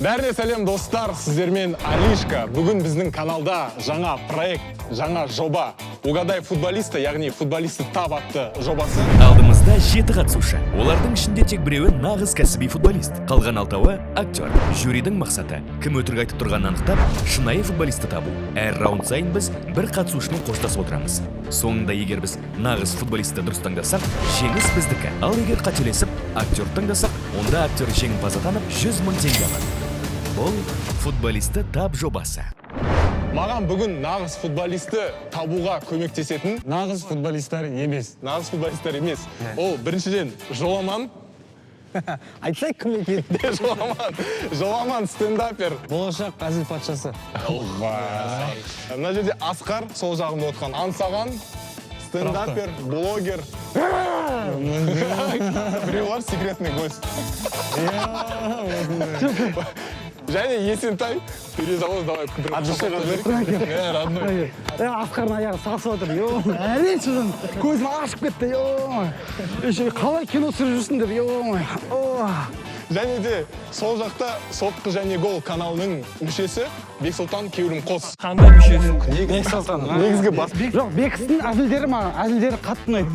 Бәріне сәлем достар, сіздермен Алишка. Бүгін біздің каналда жаңа проект, жаңа жоба. Угадай футболиста, яғни футболисты тап атты жобасы. Алдымызда 7 қатысушы. Олардың ішінде тек біреуі нағыз кәсіби футболист. Қалған 6-ы актер. Жюридің мақсаты кім өтірік айтып тұрғанын анықтап, шынайы футболисті табу. Әр раунд сайын біз бір қатысушымен қоштасып отырамыз. Соңында егер біз нағыз футболисті дұрыс таңдасақ, жеңіс біздікі. Ал егер қателесіп, актер таңдасақ, онда актер жеңімпаз атанып 100 000 теңге алады. Бұл футболисті тап жобасы. Маған бүгін нағыз футболисті табуға көмектесетін Нағыз футболисттар емес. нағыз футболисттер емес. Ол біріншіден жоламан. Айтсай кім екен? Жоламан стендапер. Болашақ әзіл патшасы. Мына жерде Асқар, сол жағында отқан Ансаған, стендапер, блогер. Біреу бар, секретный гость. Және Есентай. Перезавоз, давай. Родной. Асқардың аяғы сасып отыр. Әрең шыжын, көзім ашып кетті. Еще қалай кино түсіріп жүрсің деп. Және де сол жақта Соққы және гол каналының мүшесі Бексұлтан Кеурім Қос. Қандай мүшесі? Бексұлтан. Негізгі бас. Жоқ, Бекістің әзілдері маған, әзілдері қатты ұнайды.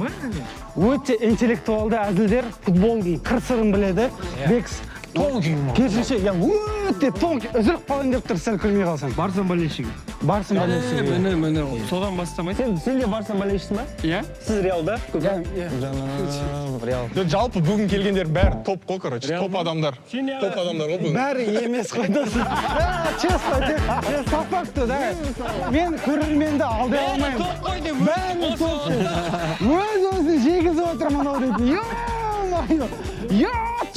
Өте интеллектуалды әзілдер, футболдың қыр-сырын біледі. Бекіс керісінше, өте тонкий, үзіліп қалайын деп тұр, сәл күлмей қалсаң. Барсын болельшігі. Барсын болельшігі. Міне, содан бастамайды. Сен де Барса болельшісің ба? Иә? Сіз Реалда? Реал. Жалпы бүгін келгендер бәрі топ қой, короче. Топ адамдар. Топ адамдар ғой бүгін. Бәрі емес қойдасы. Честно, по факту, да. Мен көрерменді алдай алмаймын. Бәрі топ. Өз-өзін жегізіп отырмын ау дейді.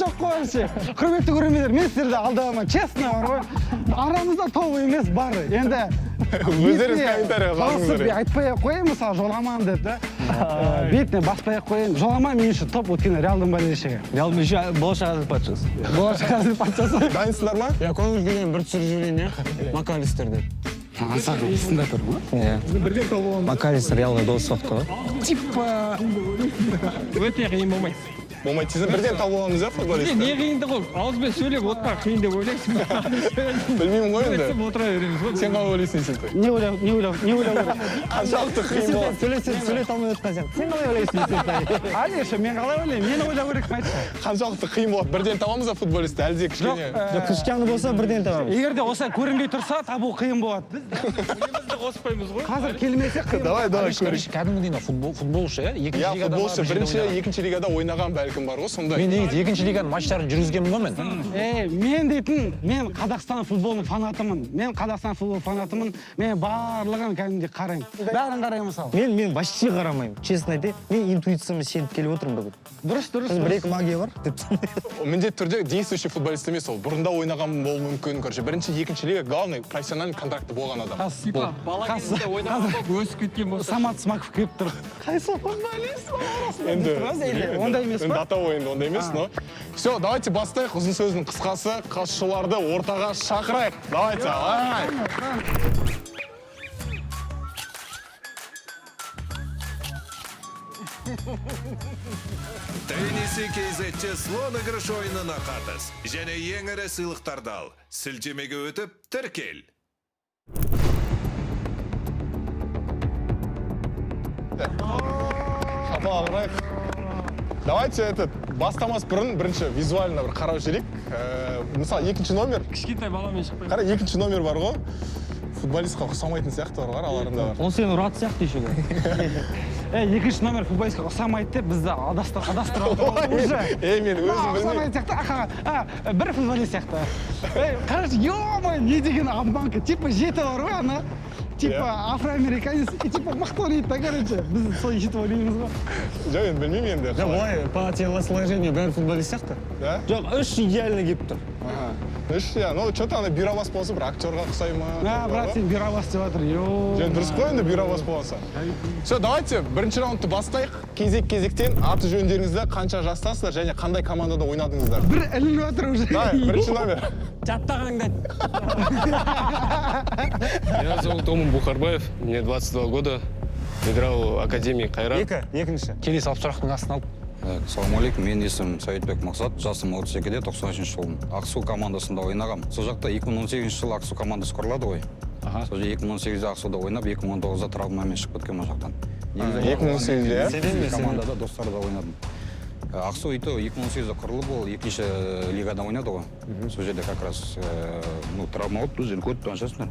Жоқ қойшы. Құрметті көрермендер, мен сіздерді алдай алмаймын. Честно бар ғой. Арамызда топ емес бар. Енді Өздеріңіз комментарияға жазыңыздар. Айтпай қойын, мысалы, жоламан деп, да. Бетіне баспай қойын. Жоламан мен үшін топ, өткені Реалдың болельшігі. Реал болашақ әзіл патшасы. Болашақ әзіл патшасы. Дайынсыздар ма? Я көңіл күйген бір түсір жүрейін, иә? Макалистер деп. Ансақ есінде тұр ма? Иә. Макалистер Реалға дос соқты ғой. Типа... Өте қиын болмайды. Болмайды, сіздің бірден табу аламыз, иә, футболисті? Не қиынды ғой? Ауызбен сөйлеп отқа қиын деп ойлайсың. Білмеймін ғой енді. Отыра береміз ғой. Сен қалай ойлайсың, Есентай? Не ойлау. Қаншалықты қиын болады? Сөйлете алмай отқан сен. Сен қалай ойлайсың Есентай? Алиша, мен қалай ойлаймын? Мені ойлау керек айтшы. Қаншалықты қиын болады? Бірден табамыз ба футболисті? Әлде кішкене? Кішкене болса бірден табамыз. Егер де осылай көрінбей тұрса, табу қиын болады. Өзімізді қоспаймыз ғой. Қазір келмесе қиын. Давай, көрейік. Кәдімгідей футболшы, иә? Я футболшы бірінші, екінші лигада ойнаған бәлкім бар ғой, сондай. Мен негізі екінші лиганың матчтарын жүргізгенмін ғой мен. Мен дейтін, мен Қазақстан футболының фанатымын. Мен барлығын кәдімгідей қараймын. Бәрін қараймын мысалы. Мен вообще қарамаймын. Честно айтайын, мен интуицияма сеніп келіп отырмын бүгін. Дұрыс. Бір-екі магия бар деп. Міндетті түрде действующий футболист емес ол. Бұрында ойнаған болуы мүмкін. Короче, бірінші, екінші лига главный профессиональный контракты болған адам. Бала кезінде ойнаған өсіп кеткен болса. Самат Смаков келіп тұр. Қайсы футболист? Енді ондай емес па? дата ойынды, ондай емес, но. Все, давайте бастайық. Ұзын сөздің қысқасы, қатысушыларды ортаға шақырайық. Давайте, давай. Тенниси кейзетте слон игрыш ойынына қатыс. Және ең ірі сыйлықтарды ал. Сілтемеге өтіп, тіркел. Шапалақ ұрайық. Давайте бастамас бұрын бірінші визуально бір қарау жіберейік. Мысалы, екінші номер. Кішкентай баламен шықпаймын. Қара, екінші номер бар ғой. Футболистқа ұқсамайтын сияқты бар, араларында бар. Ол сені ұрады сияқты еще. Екінші номер футболистқа ұқсамайды деп бізді адастырып отыр уже. Мен өзім білмеймін. Ұқсамайды сияқты, бір футболист сияқты. Короче, ё-моё, не деген обманка. Типа жеті бар ғой, ана. Типа афроамериканец, и типа мықты ойнайды да, короче. Біз сол жетіп ойлаймыз ғой. Жоқ, енді білмеймін енді. Жоқ, олай, по телосложению бәрі футболист сияқты. Да? Жоқ, үш идеально келіп тұр. Үш, я, ну, что-то ана бюровас болса, бір актерға ұқсай ма? Брат, сен бюровас деп жатыр, Және дұрыс қой енді бюровас болса. Все, давайте бірінші раундты бастайық. Кезек-кезектен аты жөндеріңізді қанша жастасыздар және қандай командада ойнадыңыздар? Бір ілініп жатыр уже. Давай, бірінші номер. Жаттағаңды Меня зовут Оман Бухарбаев, мне 22 года. Играл в Академии Қайрат. Екінші. Келесі алып сұрақтың астын алып Ассалаумағалейкум, менің есімім Саидбек Мақсат, жасым 32-де 93 жылым. Ақсу командасында ойнағам. Сол жақта 2018 жылы Ақсу командасы құрылады ғой. Сол 2018-де Ақсуда ойнап, 2019-да травмамен шығып кеткен ол жақтан. 2018-де? Командада достарда ойнадым. Ақсу 2018-де құрылып, ол екінші лигада ойнады ғой. Сол жерде как раз травма болып, өзен көтті аншасындар.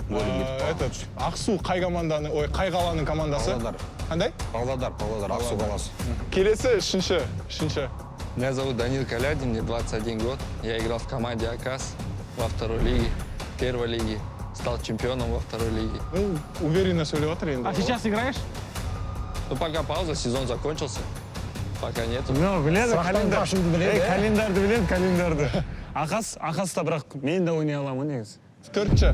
Ақсу қай команданың, қай қаланың командасы? Павлодар. Қандай? Павлодар, Ақсу қаласы. Келесі үшінші. Меня зовут Данил Калядин, мне 21 год. Я играл в команде АКАС во второй лиге, первой лиге. Стал чемпионом во второй лиге. Уверенно сөйлеп отыр енді. А сейчас играешь? Ну, пока пауза, сезон закончился. Пока нету. Біледі, календарды біледі, календарды. Ақаста бірақ мен де ойнай аламын негізі. Төртші.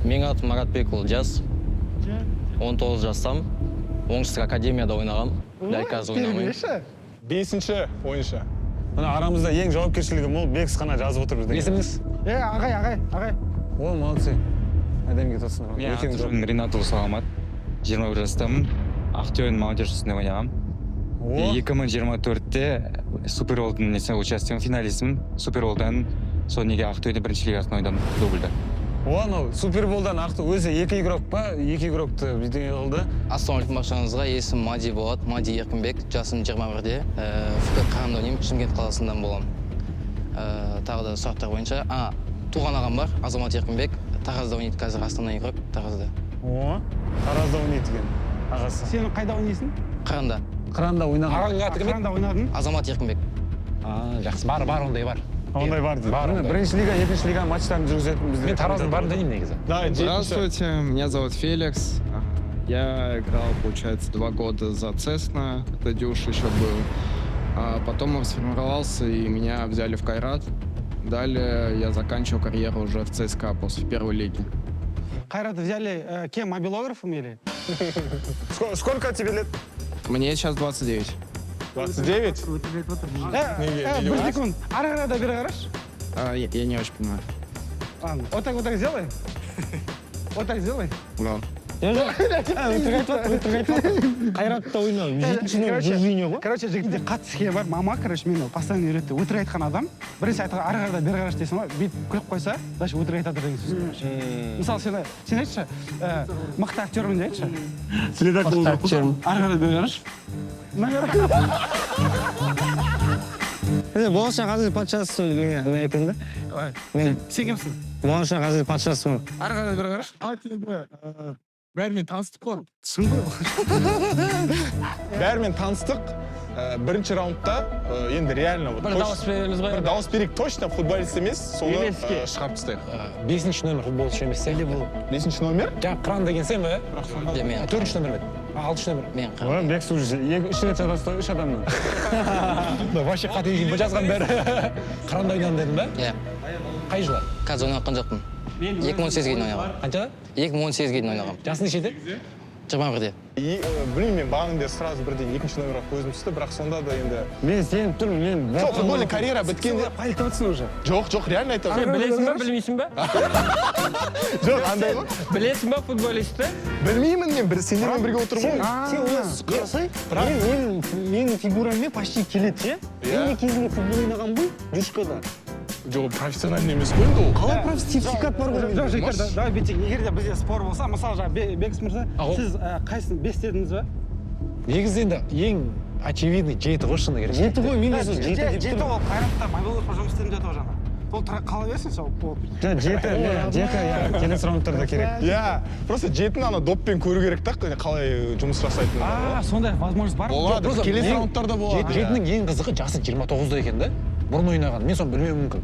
Менің атым Маратбекұлы Жас. 19 жастамын. Оңтүстік академияда ойнағам. Дәл қазір ойнамаймын. Бесінші ойыншы. Мына арамызда ең жауапкершілігі мол Бекс қана жазып отыр біздің. Есіміңіз? Ағай. О, молодцы. Әдемге тосын. Мен аты Ринатұлы Саламат. 21 жастамын. Ақтөбе молодежь ойнағам. 2024-те Суперболдың участием финалистімін. Суперболдан сол неге Ақтөбеде бірінші лигасында ойнадым дубльда. Анау Суперболдан өзі екі игрок па? Екі игрокты бірдеңе қылды. Ассалаумағалейкум баршаңызға, есімім Мади болады. Мади Еркінбек, жасым 21-де. ФК Қарамда ойнаймын, Шымкент қаласынан боламын. Тағы да сұрақтар бойынша. Туған ағам бар, Азамат Еркінбек. Таразда ойнайды, қазір Астана игрок, Таразда. Таразда ойнайды екен, ағасы. Сен қайда ойнайсың? Қыранда. Қыранда ойнаған. Араңға аты кім еді? Қыранда ойнадың? Азамат Еркінбек. Жақсы, бар, ондай бар. Ондай бар дейді. Бірінші лига, екінші лига матчтарын жүргізетін бізде. Мен Тараздың барын білмеймін негізі. Здравствуйте, меня зовут Феликс. Я играл, получается, 2 года за Цесна, это Дюш еще был. А потом я сформировался, и меня взяли в Кайрат. Далее я заканчивал карьеру уже в ЦСКА после первой лиги. Кайрат взяли кем, мобилографом или? Сколько тебе лет? Мне сейчас 29. 29? Бір секунд, ары қарай бері қарашы. Я не очень понимаю. Вот так сделай. Вот так сделай. Да. Қайратта ойнау, Короче, жігітте қатты схема бар. Мама, мені постоянно үйретті. Өтірік айтқан адам, бірінші айтқан ары қарай бері қарашы дейсің ғой, бүйтіп күліп қойса, дальше өтірік айтады деген сөз. Мысалы, сен айтшы, мықты актермін де айтшы. Мықты актермін. Ары қарай бері қарашы. Болашақ Азия патшасы мен айтайын да? Сен кемсің? Болашақ Азия патшасы мен. Ары қарай бері қарашы. Бәрімен таныстық қой. Түсін ғой. Бәрімен таныстық. Бірінші раундта енді реально Бір дауыс береміз ғой. Бір дауыс берейік, точно футболист емес, соны шығарып тастайық. 5-ші номер футболшы емес. 5-ші номер? Жаңа Қыран деген сен бе? Мен. 4-ші номер бе? 6-ші номер. Мен Қыран. Бек слушай, үш рет жатасыз, үш адамнан. Вообще қате екен, жазған бәрі. Қыранда ойнадым дедің бе? Иә. Қай жылы? Қазір ойнаған жоқпын. 2018-ге дейін ойнағам. Қаншада? 2018-ге дейін ойнағам. Жасы нешеде? 21-де. Білмеймін, мен бағында сразу бірден екінші номерға көзім түсті, бірақ сонда да енді... Мен сеніп тұрмын, мен... Жоқ, футбольный карьера біткенде... Пальтоватсың уже. Жоқ, реально айтамын. Сен білесің ба, білмейсің ба? Жоқ, андай ғой. Білесің ба футболисті? Білмеймін мен, сендермен бірге отырмын ғой. Сен оны қарасай, менің фигураммен почти келеді, ше? Мен де кезінде футбол ойнаған ғой, Дюшкада. Жоқ, профессиональный емес қой енді ол. Қалай сертификат бар ғой? Жоқ, жігіттер, давай бүйтейік. Егер де бізде спор болса, мысалы жаңа Бекс мырза, сіз қайсысын 5 дедіңіз ба? Негізі енді ең очевидный 7 ғой шыны керек. 7 ғой, мен де сол 7 деп Жеті ол Қайратта мобилограф жұмыс істедім деді ғой жаңа. Ол қала берсін сол. Жеті, келесі раундтарда керек. Иә, просто жетіні ана доппен көру керек та, қалай жұмыс жасайтынын. Сондай возможность бар. Болады, келесі раундтарда болады. Жетінің ең қызығы жасы 29-да екен да. Бұрын ойнаған, мен соны білмеуім мүмкін.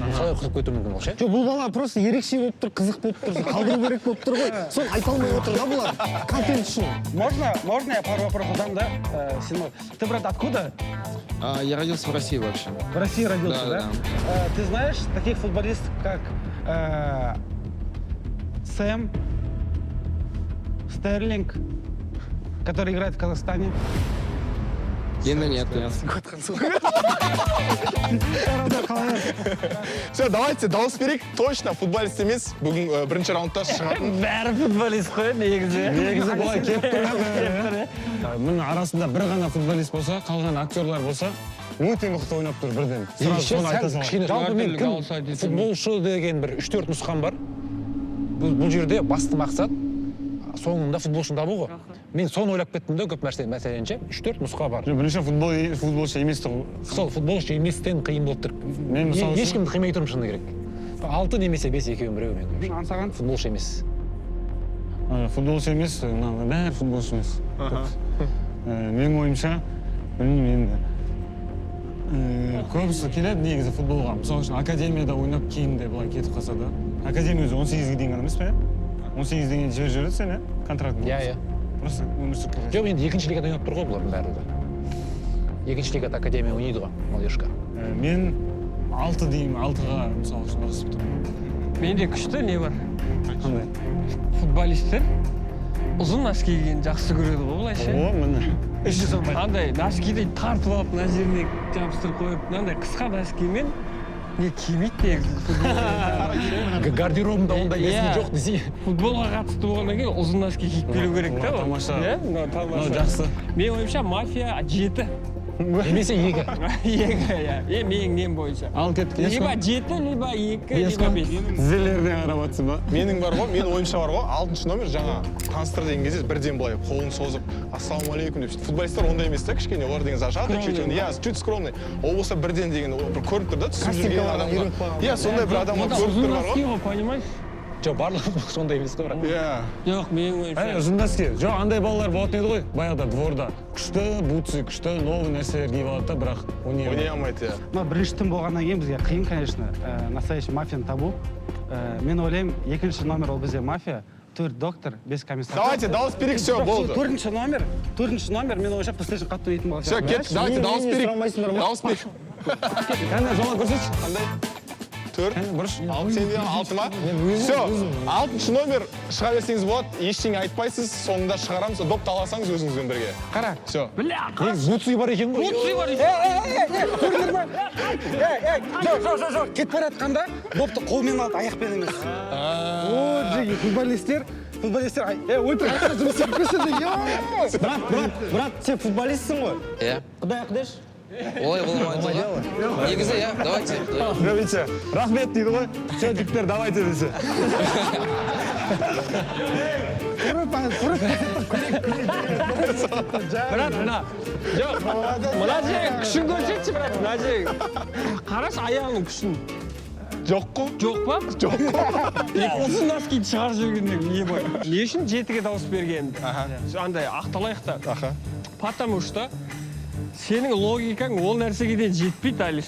Қалай қызып кетуі мүмкін ол ше? Жоқ, бұл бала просто ерекше болып тұр, қызық болып тұр, қалдыру керек болып тұр ғой. Соны айта алмай отыр да бұлар, контент үшін. Можно я пару вопросов задам, да? Ты, брат, откуда? Я родился в России вообще. В России родился, да? Ты знаешь таких футболистов, как Сэм, Стерлинг, который играет в Казахстане? енді нет. Все, давайте дауыс берейік. Точно футболист емес. Бүгін бірінші раундта шығатын. Бәрі футболист қой, негізі. Негізі былай келіп тұр. Мұның арасында бір ғана футболист болса, қалған актерлар болса, өте мықты ойнап тұр бірден. Сразу соны айта салайын. Жалпы мен кім футболшы деген бір 3-4 нұсқам бар. Бұл жерде басты мақсат соңында футболшыны табу ғой. Мен соны ойлап кеттім де көп мәселенше 3-4 нұсқа бар. Бірінші футболшы емес тұр. Сол футболшы еместен қиын болып тұр. Мен мысалы Ешкімді қимай тұрмын шыны керек. 6 немесе 5 екеуін біреу мен. Ансаған Футболшы емес. футболшы емес, бәрі футболшы емес. Менің ойымша, білмеймін енді. Көбісі келеді негізі футболға. Мысалы үшін академияда ойнап кейін де былай кетіп қалса да. Академия өзі 18-ге дейін ғана емес пе? 18-ден кейін жібереді сені контрактың. Иә. Просто өмір сүріп келеді. Жоқ, енді екінші лигада ойнап тұр ғой бұлардың бәрі де. Екінші лигада академия ойнайды ғой, молодежка. Мен 6 деймін, 6-ға мысалы үшін ұрысып тұрмын. Менде күшті не бар? Қандай? Футболисттер ұзын носки кигенді жақсы көреді ғой былайша. Міне. Андай носкиді тартып алып, мына жеріне жабыстырып қойып, мынандай қысқа носкимен не кимейді негізі футболға. Гардеробында ондай есім жоқ десе. Футболға қатысты болғаннан кейін ұзын носки киіп келу керек та. Тамаша. Тамаша. Жақсы. Мен ойымша мафия 7. Немесе 2. 2, иә. Менің нем бойынша. Ал кеттік. Либо 7, либо 2, либо 5. Тізелерден қарап жатсың ба? Менің бар ғой, менің ойымша бар ғой, 6-шы номер жаңа таныстыр деген кезде бірден былай қолын созып, ассалаумағалейкум деп. Футболисттер ондай емес та, кішкене олар деген зажаты, чуть скромный. Ол болса бірден деген бір көрініп тұр да, түсіп жүрген адамға. Иә, сондай бір адамға көрініп тұр бар ғой. Понимаешь? Жоқ, барлығы сондай емес қой, бірақ. Иә. Жоқ, менің ойымша. Ұзын носки. Жоқ, андай балалар болатын еді ғой, баяғыда дворда. Күшті бутсы, күшті новый нәрселер киіп алады да, бірақ ойнай алмайды, иә. Бірінші тім болғаннан кейін бізге қиын, конечно, настоящий мафияны табу. Мен ойлаймын, екінші номер ол бізде мафия, 4 доктор, 5 комиссар. Давайте, дауыс берейік, все, болды. 4-ші номер, мен ойымша PlayStation қатты ойнайтын болған. Все, кеттік, давайте, дауыс берейік. Дауыс берейік. Қандай, жола көрсетші. Қандай? 4, сенде 6 ма? Все, 6-шы номер шыға берсеңіз болады, ештеңе айтпайсыз, соңында шығарамыз, допты аласаңыз өзіңізбен бірге. Қара. Все. Бутсы бар екен ғой. Бутсы бар екен. Жоқ, кетіп бара жатқанда допты қолмен алды, аяқпен емес. О, жеге, футболисттер, өлтір, аяққа жұмыс етіп көрсетті. Брат, сен футболистсің ғой? Иә. Құдай ақдеш? Олай болмайды ғой. Негізі, иә, давайте. Говорите, рахмет дейді ғой, все, жігіттер, давайте десе. Брат, мына жерге күшін көрсетші, брат, мына жерге. Қараш аяғының күшін. Жоқ қой? Жоқ па? Жоқ қой. Ұзын носкиді шығарып жүргендегі не бар? Не үшін 7-ге дауыс бергенімді? Андай, ақталайық та. Потому что сенің логикаң ол нәрсеге де жетпейді, Алиш.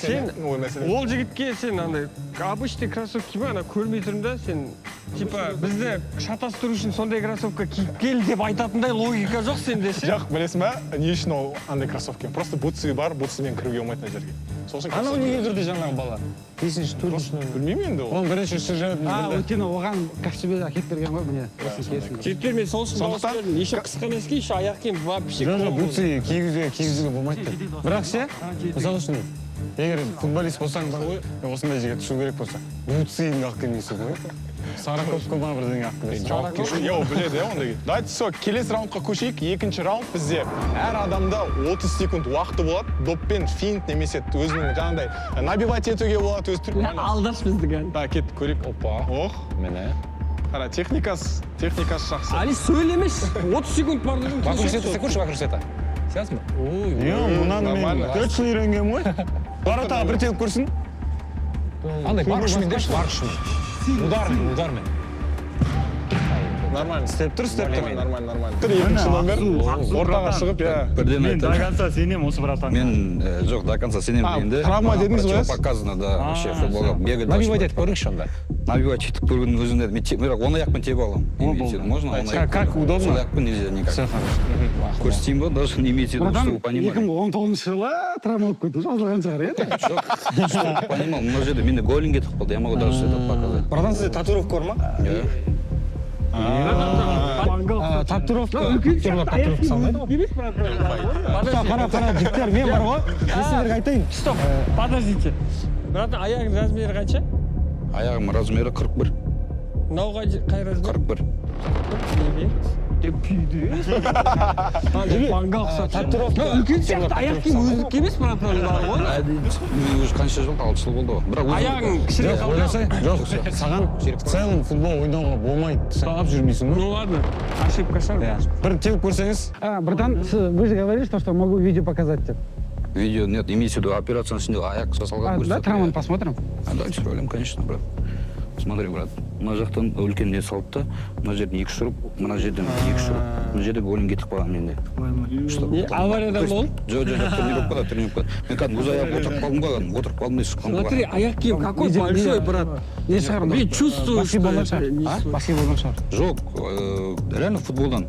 Сен ол жігітке сен андай обычный кроссовки ма, ана көрмей тұрмын да, сен типа бізді шатастыру үшін сондай кроссовка киіп кел деп айтатындай логика жоқ сенде ше. Жоқ, білесің ба, не үшін ол андай кроссовки? Просто бутсы бар, бутсымен кіруге болмайтын жерге. Анау неге кірді жаңағы бала? 5-ші, 4-ші номер. Білмеймін енді ол. Оның бірінші жүргенін білді. Өйткені оған кәсібе әкеп берген ғой, міне. Жігіттер, мен сол үшін дауыс бердім. Еще қысқа носки, еще аяқ киім вообще. Жоқ, бутсы кигізуге болмайды. Бірақ ше, мысалы үшін, егер футболист болсаң бар ғой, осындай жерге түсу керек болса, бутсыны алып келмейсің ғой. Сары көпке ма бірдеңе алып келесің. Жауапкершілік, ол біледі, ондай. Давайте все, келесі раундқа көшейік. Екінші раунд бізде әр адамда 30 секунд уақыты болады. Доппен финт немесе өзінің жаңағыдай набивать етуге болады өз түрін. Алдаш біздігі. Да, кеттік, көрейік. Опа. Ох, міне. Қара, техникасы жақсы. Али сөйлемеш. 30 секунд бар деген Вакрусета, көрші вакрусета. Сенсіз ме? Мұнаны мен 4 жыл үйренгенмін ғой. Баратаға бір теліп көрсін. Андай, бар күшімен деші, бар күшімен. Удармен. Нормально. Степ тұр. Нормально. Екінші номер ортаға шығып, иә. Мен до конца сенем осы братан. Мен жоқ, до конца сенем деймін. Травма дедіңіз ғой? Показано, да, вообще футболға бегать. Набивать етіп көріңізші онда. Набивать етіп көргеннің өзінде мен оны аяқпен тебіп аламын. Можно? Как удобно? Сол аяқпен нельзя никак. Все хорошо. Көрсетейін ба, даже не имейте в виду, что вы понимали. 2019 жылы травма болып кетті, жазылған шығар, еді? Жоқ, понимал, мына жерде мені голинге тықпады, я могу даже это показать. Братан, сізде татуировка бар ма? Иә. Татуировка. Татуировка салмайды ғой. Қара, жігіттер, мен бар ғой. Мен сіздерге айтайын. Стоп, подождите. Братан, аяғың размері қанша? Аяғым размері 41. Мынау қай размер? 41. Деп күйді. Банға ұқсап. Татуировка. Үлкен сияқты аяқ киім өзілік емес, братан, бар ғой. Мен уже қанша жыл, 6 жыл болды ғой. Аяғың кішірек қалды. Жоқ, саған в целом футбол ойнауға болмайды. Сағап жүрмейсің ғой. Ну ладно, ошибка шығар. Бір теуіп көрсеңіз. Братан, вы же говорили, что могу видео показать тебе. Видео нет, имеется в виду операцияның ішінде аяқ жасалған көрсетеді. Да, травманы посмотрим. Дальше ролим, конечно, брат. Смотри, брат, мына жақтан үлкен не салды да, мына жерден 2 шуруп, мына жерден 2 шуруп, мына жерде бөлім кетіп қалған менде. Авариядан болды? Жоқ, тренировкада. Мен кәдімгі өз аяқ отырып қалдым ғой, отырып қалдым да шыққам. Смотри, аяқ киім какой большой, брат. Не шығар? Мен чувствую, Баски болған шығар. Баски болған шығар. Жоқ, реально футболдан.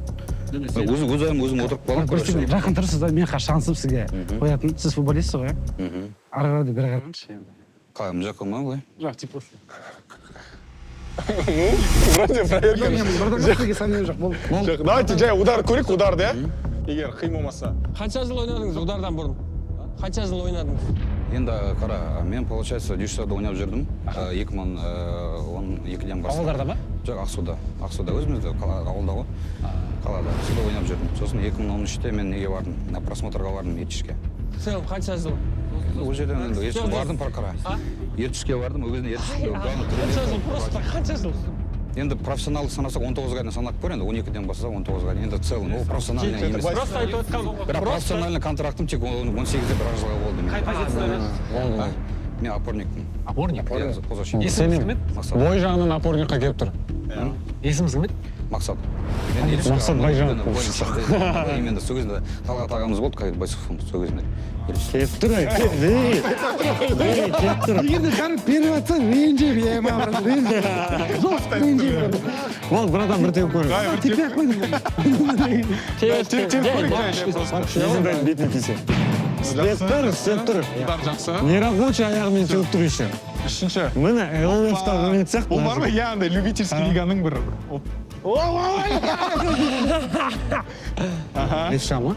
Өз аяғым өзім отырып қалдым. Көрсетейін, жақын тұрсыз да, мен шансым сізге қоятын. Сіз футболистсіз ғой, иә? Ары қарай бері қараңызшы енді. Қайым жаққа ма былай? Жоқ, типа. Вроде проверка. Жоқ, Давайте жай удар көрейік, ударды, иә? Егер қимылмаса. Қанша жыл ойнадыңыз удардан бұрын? Қанша жыл ойнадыңыз? Енді қара, мен, получается, дюшсада ойнап жүрдім. 2012-ден бастап. Ауылдарда ма? Жоқ, Ақсуда өзімізде, ауылда ғой. Қалада, суда ойнап жүрдім. Сосын 2013-те мен неге бардым? На просмотрға бардым Ертішке. В целом қанша жыл? Ол жерден енді Ертішке бардым парқара. Ертішке бардым, ол кезінде Ертішке. Қанша жыл, просто қанша жыл? Енді профессионалды санасақ 19-ға дейін санап көр, енді 12-ден бастасақ 19-ға дейін. Енді целым, ол профессиональный емес. Просто айтып отқан. Бірақ профессиональный контрактым тек 18-де бір жылға болды. Қай позицияда? Мен опорникпін. Опорник? Есіміз кім еді? Бой жағынан опорникқа келіп тұр. Есіміз кім еді? Мақсат. Мақсат Байжан. Именно сол кезінде Талғат ағамыз болды, Кайыр Байсуфовтың сол кезінде. Келіп тұр, келіп тұр. Егерде қарып беріп атсаң, ренжеп, ренжеп. Жоқ, ренжеп. Ол, братан, бір теуіп көріңіз. Тепе қойдым. Есімді бетін тисе. Істеп тұр. Жақсы. Нерабочий аяғымен теуіп тұр еще. Үшінші. Міне, ЛФ-та ойнайды сияқты. Ол бар ма? Яғни любительский лиганың бір. Айша ма?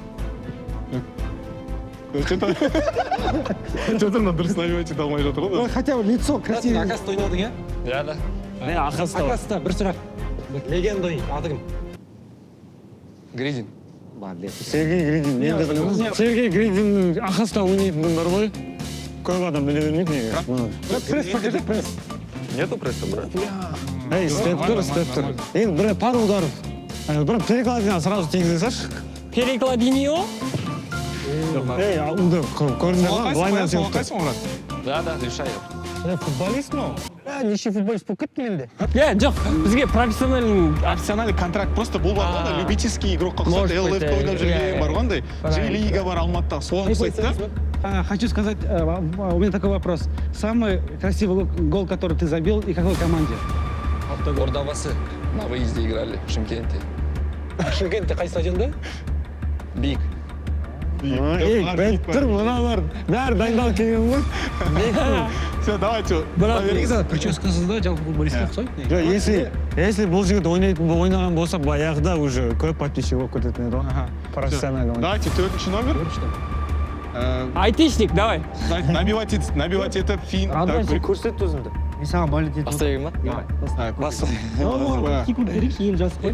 Что-то на дұрыс набивать ете алмай жатыр ғой. Хотя бы лицо красивее. Ақаста ойнадың, иә? Иә да. Ақаста, бір сұрақ. Легенда аты кім? Гридин. Сергей Гридин. Мен де білемін. Сергей Гридиннің Ақаста ойнайтын бар ғой. Көп адам біле бермейді неге? Пресс покажи, пресс. Нету пресса, брат? Эй, істеп тұр. Енді бір пар ударов. Бір перекладина сразу тегізе саш. Перекладинio? Эй, удар көрінді ма? Былайынан теуіп тұр. Қайсың, брат? Да, решаю. Футболист ма? Неше футболист болып кетті менде. Жоқ, бізге Профессиональный контракт просто бұл бар ғой, любительский игрокқа ұқсат, ЛФ-та ойнап жүрген бар ғой, J-лига бар Алматыда, соған ұқсайды да? Хочу сказать, у меня такой вопрос. Самый красивый гол, который ты забил, и какой команде? Ордабасы на выезде играли в Шымкенте. Шымкентте қай стадионда? Биг. Ей, бәттір мыналар. Бәрі дайындалып келген ғой. Все, давайте. Негізі прическасы да жалпы футболистке ұқсайды. Если бұл жігіт ойнаған болса, баяғыда уже көп подписчик болып кететін еді ғой. Профессионально. Давайте, 4-ші номер. Айтишник, давай. Набивать етіп, фин. Көрсет өзіңді. Мен саған болит етіп. Бастайын ма? Басым. Секунд берейік, кейін жазып қой.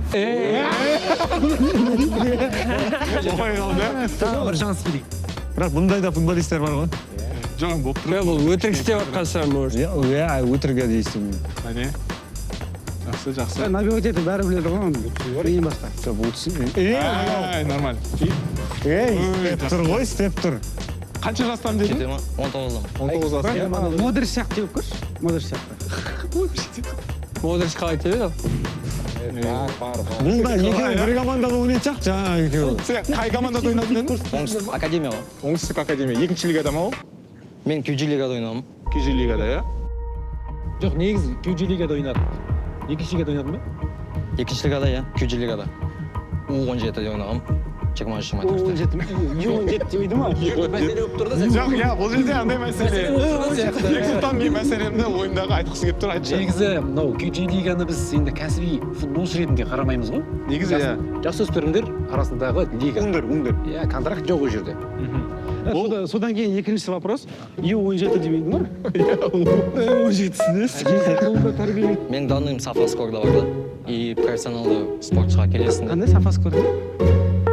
Бір шанс берейік. Бірақ бұндай да футболисттер бар ғой. Жоғын болып тұр. Бұл өтірік істеп жатқан шығар, может. Иә, өтірге дейсің. Әне. Жақсы. Набивать етіп бәрі біледі ғой, ең басқа. Нормально. Ей, тұр ғой, істеп тұр. Қанша жастан дедің? 19-дан. 19 жастан. Модрич сияқты деп көрші. Модрич сияқты. Модрич қалай тебеді? Бұл да екеуі бір командада ойнайды сияқты, жаңағы екеуі. Сен қай командада ойнадың дедің? Оңтүстік академия ғой. Оңтүстік академия. Екінші лигада ма ол? Мен QG лигада ойнадым. QG лигада, иә? Жоқ, негізі QG лигада ойнадым. Екінші лигада ойнадың ба? Екінші лигада, иә, QG лигада. U17-де ойнағам. 23 метр. 17 демейді ма? Мәселе болып тұр да Жоқ, иә, бұл жерде андай мәселе. Бексұлтан мен мәселемді ойындағы айтқысы келіп тұр, айтшы. негізі мынау KG лиганы біз енді кәсіби футболшы ретінде қарамаймыз ғой. Негізі, иә. Жасөспірімдер арасындағы лига. Өңдір. Иә, контракт жоқ ол жерде. Содан кейін екінші вопрос. Ю-17 демейді ма? 17-сінесіз. Тәрбиелейді. Менің данным Софоскорда бар да. И профессионалды спортшыға келесің. Қандай Софоскор?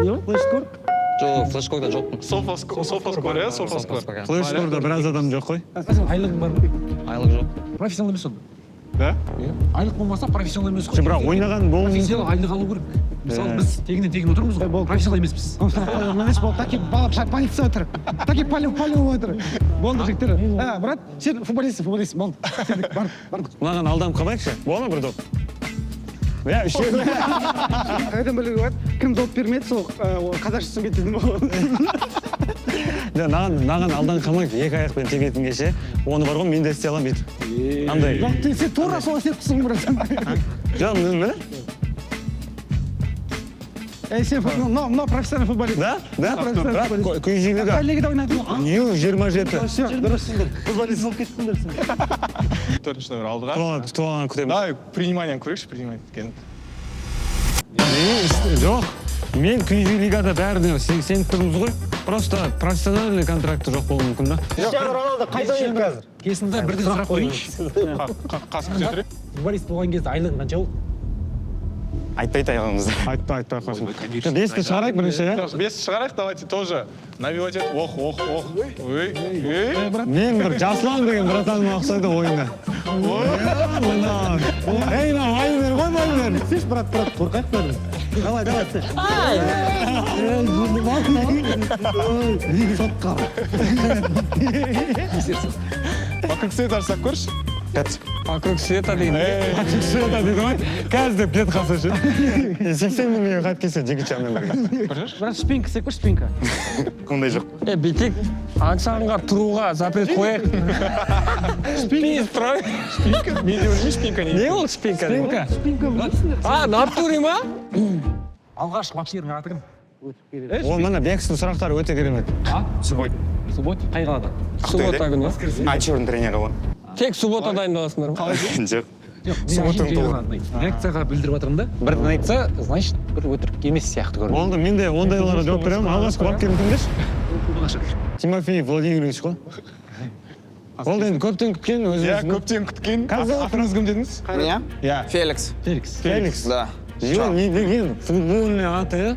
Не бар? Флешкор? Жоқ, флешкорда жоқпын. Софоскор, иә, Софоскор. Флешкорда біраз адам жоқ қой. Айлығың бар ма? Айлық жоқ. Профессионал емес ол. Да? Айлық болмаса профессионал емес қой. Бірақ ойнаған болуы Профессионал айлық алу керек. Мысалы біз тегіннен отырмыз ғой. Профессионал емеспіз. Знаешь, бол, так и балап полиция отыр. Так и полив отыр. Болды, жігіттер. Брат, сен футболист, болды. Бар. мынаған алданып қалмайықшы. Бола ма бір доп? Иә, үшеу. Қайдан білуге болады? Кім доп бермеді, сол қазақша түсінбейді дедім Наған алданып қалмайық. Екі аяқпен тегетін кеше. Оны бар ғой, мен де істей аламын бүйтіп. Андай. Жоқ, сен тура сол істепсің, брат. Жоқ, мен Сен мынау профессиональный футболист. Да? Профессиональный футболист. Көйжейлігі. Қай лигада ойнадың? Нью 27. Все, дұрыссыңдар. Футболист болып кеттіңдер сен. Төртінші номер алдыға. Тұтып алған күтеміз. Давай, приниманиені көрейікші, принимание. Жоқ, мен күнжі лигада бәріне сеніп тұрмыз ғой. Просто профессиональный контракты жоқ болуы мүмкін да. Роналду қайда ойнайды қазір? Кезінде бірден сұрақ қойыңызшы. Қасып күзетірек. Футболист болған кезде айлығың қанша ол? Айтпай аяғымызды. Айтпай қойсын. Бесті шығарайық бірінші, иә? Бесті шығарайық, давайте тоже набивать ет. Ох. Мен бір Жаслан деген братаныма ұқсайды ойында. Ей, Вайнер, ғой Вайнер. Сеш, брат, қорқайық бәрін. Давай, сеш. Лиги сотқа. Вокруг света арсақ көрші. Вокруг света деген. Шыда дейді ғой, қазір деп кет қалса ше. 80 миллион қайт келсе, жеке чаммен бірге. Брат, шпинка, сек бір шпинка. Ондай жоқ. Бүйтек аңсағанға тұруға запрет қояйық. Шпинка? Мен де білмей шпинка не. Не ол шпинка? Шпинка білесіңдер. Наптури ма? Алғашқы бапкердің аты кім? Ол мына бекстің сұрақтары өте керемет. Суббота. Қай қалада? Суббота күні. Ачурын тренері ғой. Тек суббота дайындаласыңдар ма? Жоқ. Реакцияға білдіріп жатырмын да. Бірден айтса, значит, бір өтірік емес сияқты көрінеді. Болды, мен де ондайларға жауап беремін. Алғашқы бапкерім кімдерші? Тимофей Владимирович қой. Ол енді көптен күткен өзіңіз. Иә, көптен күткен. Атыңыз кім дедіңіз? Меня? Иә. Феликс. Феликс. Да. Не, футбольный аты,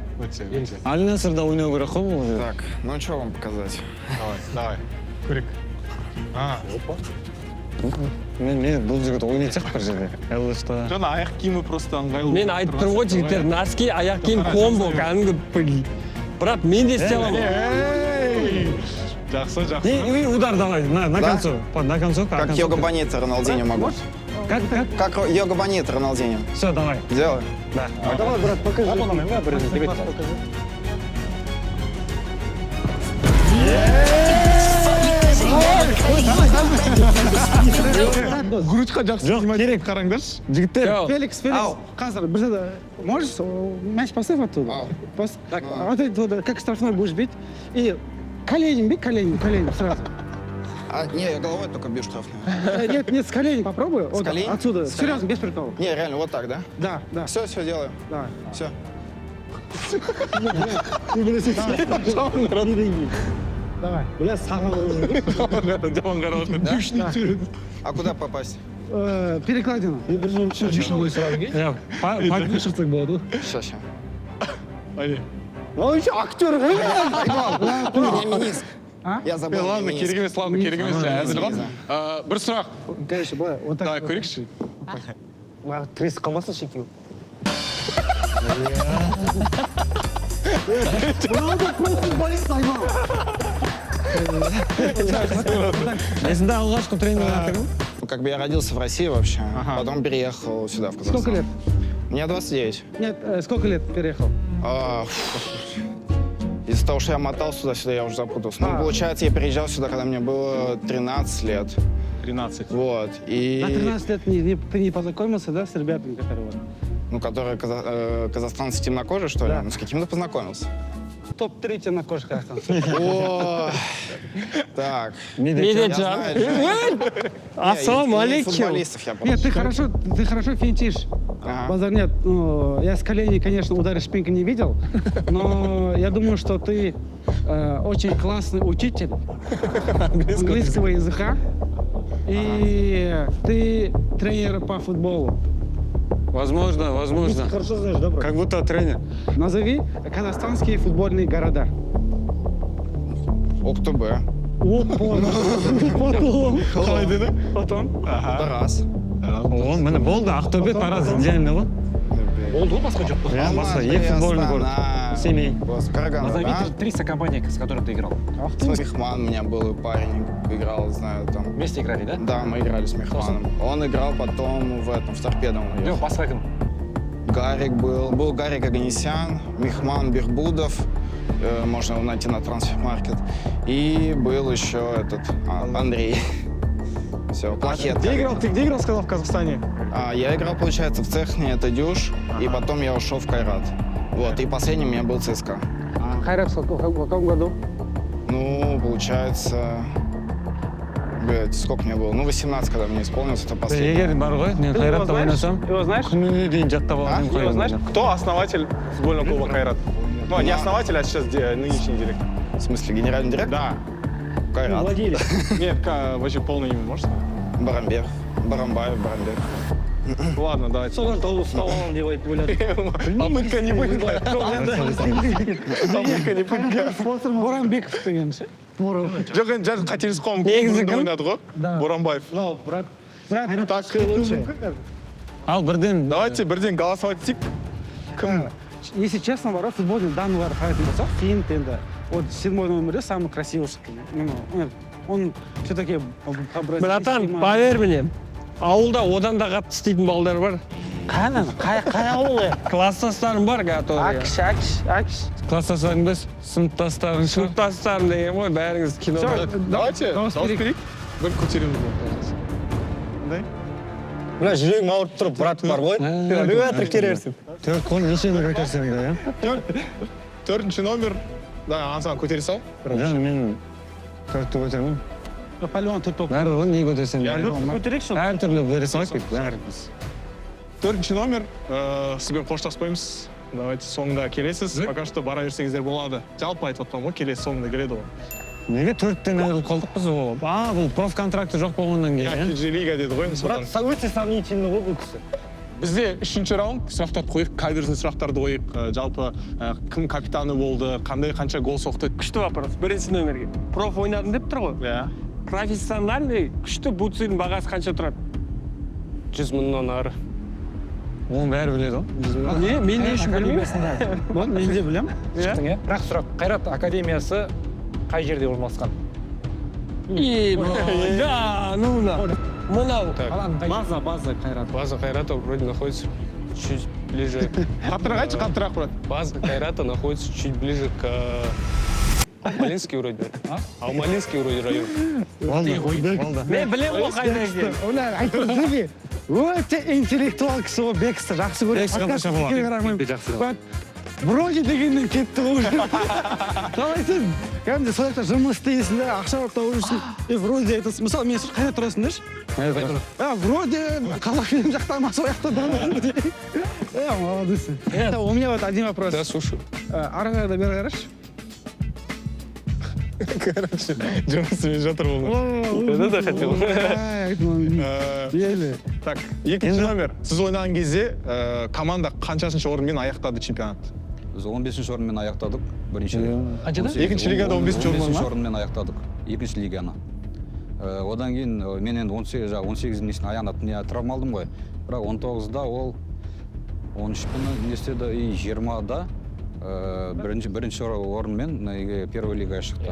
Аль-Насырда ойнау керек қой бұл. Так, ну что вам показать? Давай. Көрек. Мен бұл жігіт ойнайды сияқты бір жерде. ЛС-та. Жаңа аяқ киімі просто ыңғайлы. Мен айтып тұрмын ғой жігіттер, носки, аяқ киім комбо, кәдімгі. Брат, мен де істей аламын. Жақсы. И удар давай, на концу. На концу. Как Йога Бонита Роналдиньо могу. Как Йога Бонита Роналдиньо. Все, давай. Делаю? Да. Давай, брат, покажи. Грудьқа жақсы Жоқ, керек. қараңдаршы. Жігіттер. Феликс, қазір, бір можешь мяч поставь оттуда? Так, оттуда, как штрафной будешь бить. И коленем бей, коленем сразу. Не, я головой только бью штрафную. Нет, с коленем попробуй. С коленем? Отсюда, серьезно, без приколов. Не, реально, вот так, да? Да. Все делаю. Давай. Все. Давай. Бля, А куда попасть? Перекладину. Пакетке шықсаң болады ғой. Сейчас. Ой, актер. Миниск. Я забыл. Ладно, керек емес. Әзіл ғой. Бір сұрақ. Конечно, былай, вот так. Давай, көрейікші. Треск қалмасын шекеу. Есінде алғашқы тренинг аты кім? Как бы я родился в России вообще, потом переехал сюда, в Казахстан. Сколько лет? Мне 29. Нет, сколько лет переехал? Из-за того, что я мотал сюда-сюда, я уже запутался. Ну, получается, я переезжал сюда, когда мне было 13 лет. 13. Вот, и... На 13 лет ты не познакомился, да, с ребятами, которые... Ну, которые казахстанцы темнокожие, что ли? Да. Ну, с каким-то познакомился. топ-3 на кошках. О, так. Медведчан. Ассалаумалейкум. Футболистов я Нет, ты хорошо финтишь. Базар нет. Ну, я с коленей, конечно, удары шпинка не видел, но я думаю, что ты очень классный учитель английского языка, и ты тренер по футболу. Возможно. Хорошо знаешь, да, брат? Как будто тренер. Назови казахстанские футбольные города. Октобе. Потом. Тарас. О, міне болды, Ақтөбе, Тараз, идеально ғой. Болды ғой, басқа жоқ па? Ja, басқа, екі футбольный город. Семей. Караганда, Назови да? 300 компаний, с которыми ты играл. С Мехман у меня был парень, играл, знаю, там. Вместе играли, да? Да, мы играли с Мехманом. Он играл потом в торпедо. он Жоқ, уехал. басқа кім? Гарик был Гарик Аганесян, Мехман Бехбудов, можно его найти на Трансфермаркет. И был еще Андрей. Все, плохет. Ты где играл, сказал, в Казахстане? Я играл, получается, в Цехне, это Дюш, и потом я ушел в Кайрат. Вот, и последним у меня был ЦСКА. Хайрат в каком году? Ну, получается, сколько мне было? Ну, 18, когда мне исполнилось, это последний. Егер бар ғой, мен Қайратта ойнасам, Его знаешь? күніне дейін жаттап алғанын Его знаешь? Кто основатель футбольного клуба Кайрат? Ну, не основатель, а сейчас нынешний директор. В смысле, генеральный директор? Да. Кайрат. Нет, вообще полное имя, можешь сказать? Барамбек. Барамбаев, Барамбек. Ладно, давайте. Соған толы деп айтып ойладым. Попытка не выиграла. Попытка не выиграла. Боранбеков деген ше. Жоқ, енді жаңа қателесіп қалдым. Негізі Бұрында кім? ойнады ғой. Боранбаев. Брат. Так, Ал бірден, давайте бірден голосовать етейік. Кім? Если честно, ворот футбольный данный болсақ, финт енді. Вот 7-й номерде самый красивый. Он все-таки Братан, поверь мне, ауылда одан да қатты істейтін балдар бар. Қай ауыл? Класстастарым бар, который. Акш. класстастарың емес, сыныптастарың шығар. Сыныптастарым деген ғой, бәріңіз кинода. Давайте, дауыс берейік. Бір көтереміз болды. Мына жүрегім ауырып тұрып, брат бар ғой. Реватор керерсің. Төрт қол нешені көтерсең де, ja? Төртінші номер. Да, ансаған көтере сал. Ja, мен төртті көтермеймін. Наполеон төрт Бәрі ғой, не көтерсең де. көтерейікші. Әр түрлі бере салайық, бәріміз. Төртінші номер. Сізбен қоштаспаймыз. Давайте соңында келесіз. Пока что бара берсеңіздер болады. Жалпы айтып отқан ғой, келесі соңында келеді ғой. Неге төрттен айырылып қалдық біз ол? Бұл профконтракты жоқ болғаннан кейін, Фиджи лига деді ғой. Брат, өте сомнительный ғой бұл кісі. Бізде үшінші раунд сұрақтарды қойып, каверзный сұрақтарды қойып, жалпы кім капитаны болды, қанша гол соқты. Күшті вопрос, бірінші номерге. Проф ойнадым деп тұр ғой. Иә. Профессиональный күшті бутсының бағасы қанша тұрады? 100 мыңнан ары. оның бәрі біледі ғой. Не, мен не үшін білмеймін. Мен де білем. Шықтың, иә? Бірақ сұрақ, Қайрат академиясы қай жерде орналасқан? Да, ну мынау. База Қайрат. База Кайрата вроде находится чуть ближе. Қаттырақ айтшы, қаттырақ, брат. База Кайрата находится чуть ближе к Алмалинский вроде. Алмалинский вроде район. Болды. Мен білем ғой қайда екен. Олар айтып жүрме. Өте интеллектуал кісі ол Бексті жақсы көреді. Бекс қандай болады? Жақсы. Вроде дегеннен кетті ғой. Қалайсың? Кәдімгі сол жақта жұмыс істейсің де, ақша тауып жүрсің. Вроде айтасың. Мысалы, мен қайда тұрасың деші? Вроде қалақпен жақтама сол жақта да. Молодец. У меня вот один вопрос. Да, слушай. Ары қарай бері қарашы. Короче, жұмысымен жатыр бұл. Это да хотел. Так, екінші номер. Сіз ойнаған кезде команда қаншасыншы орынмен аяқтады чемпионат? Біз 15-ші орынмен аяқтадық, бірінші лига. Екінші лигада 15-ші орынмен аяқтадық, екінші лиганы. Одан кейін мен енді 18-несін аяғында травма алдым ғой. Бірақ 19-да ол 13 күні не істеді, и 20-да бірінші орынмен первый лигаға шықты.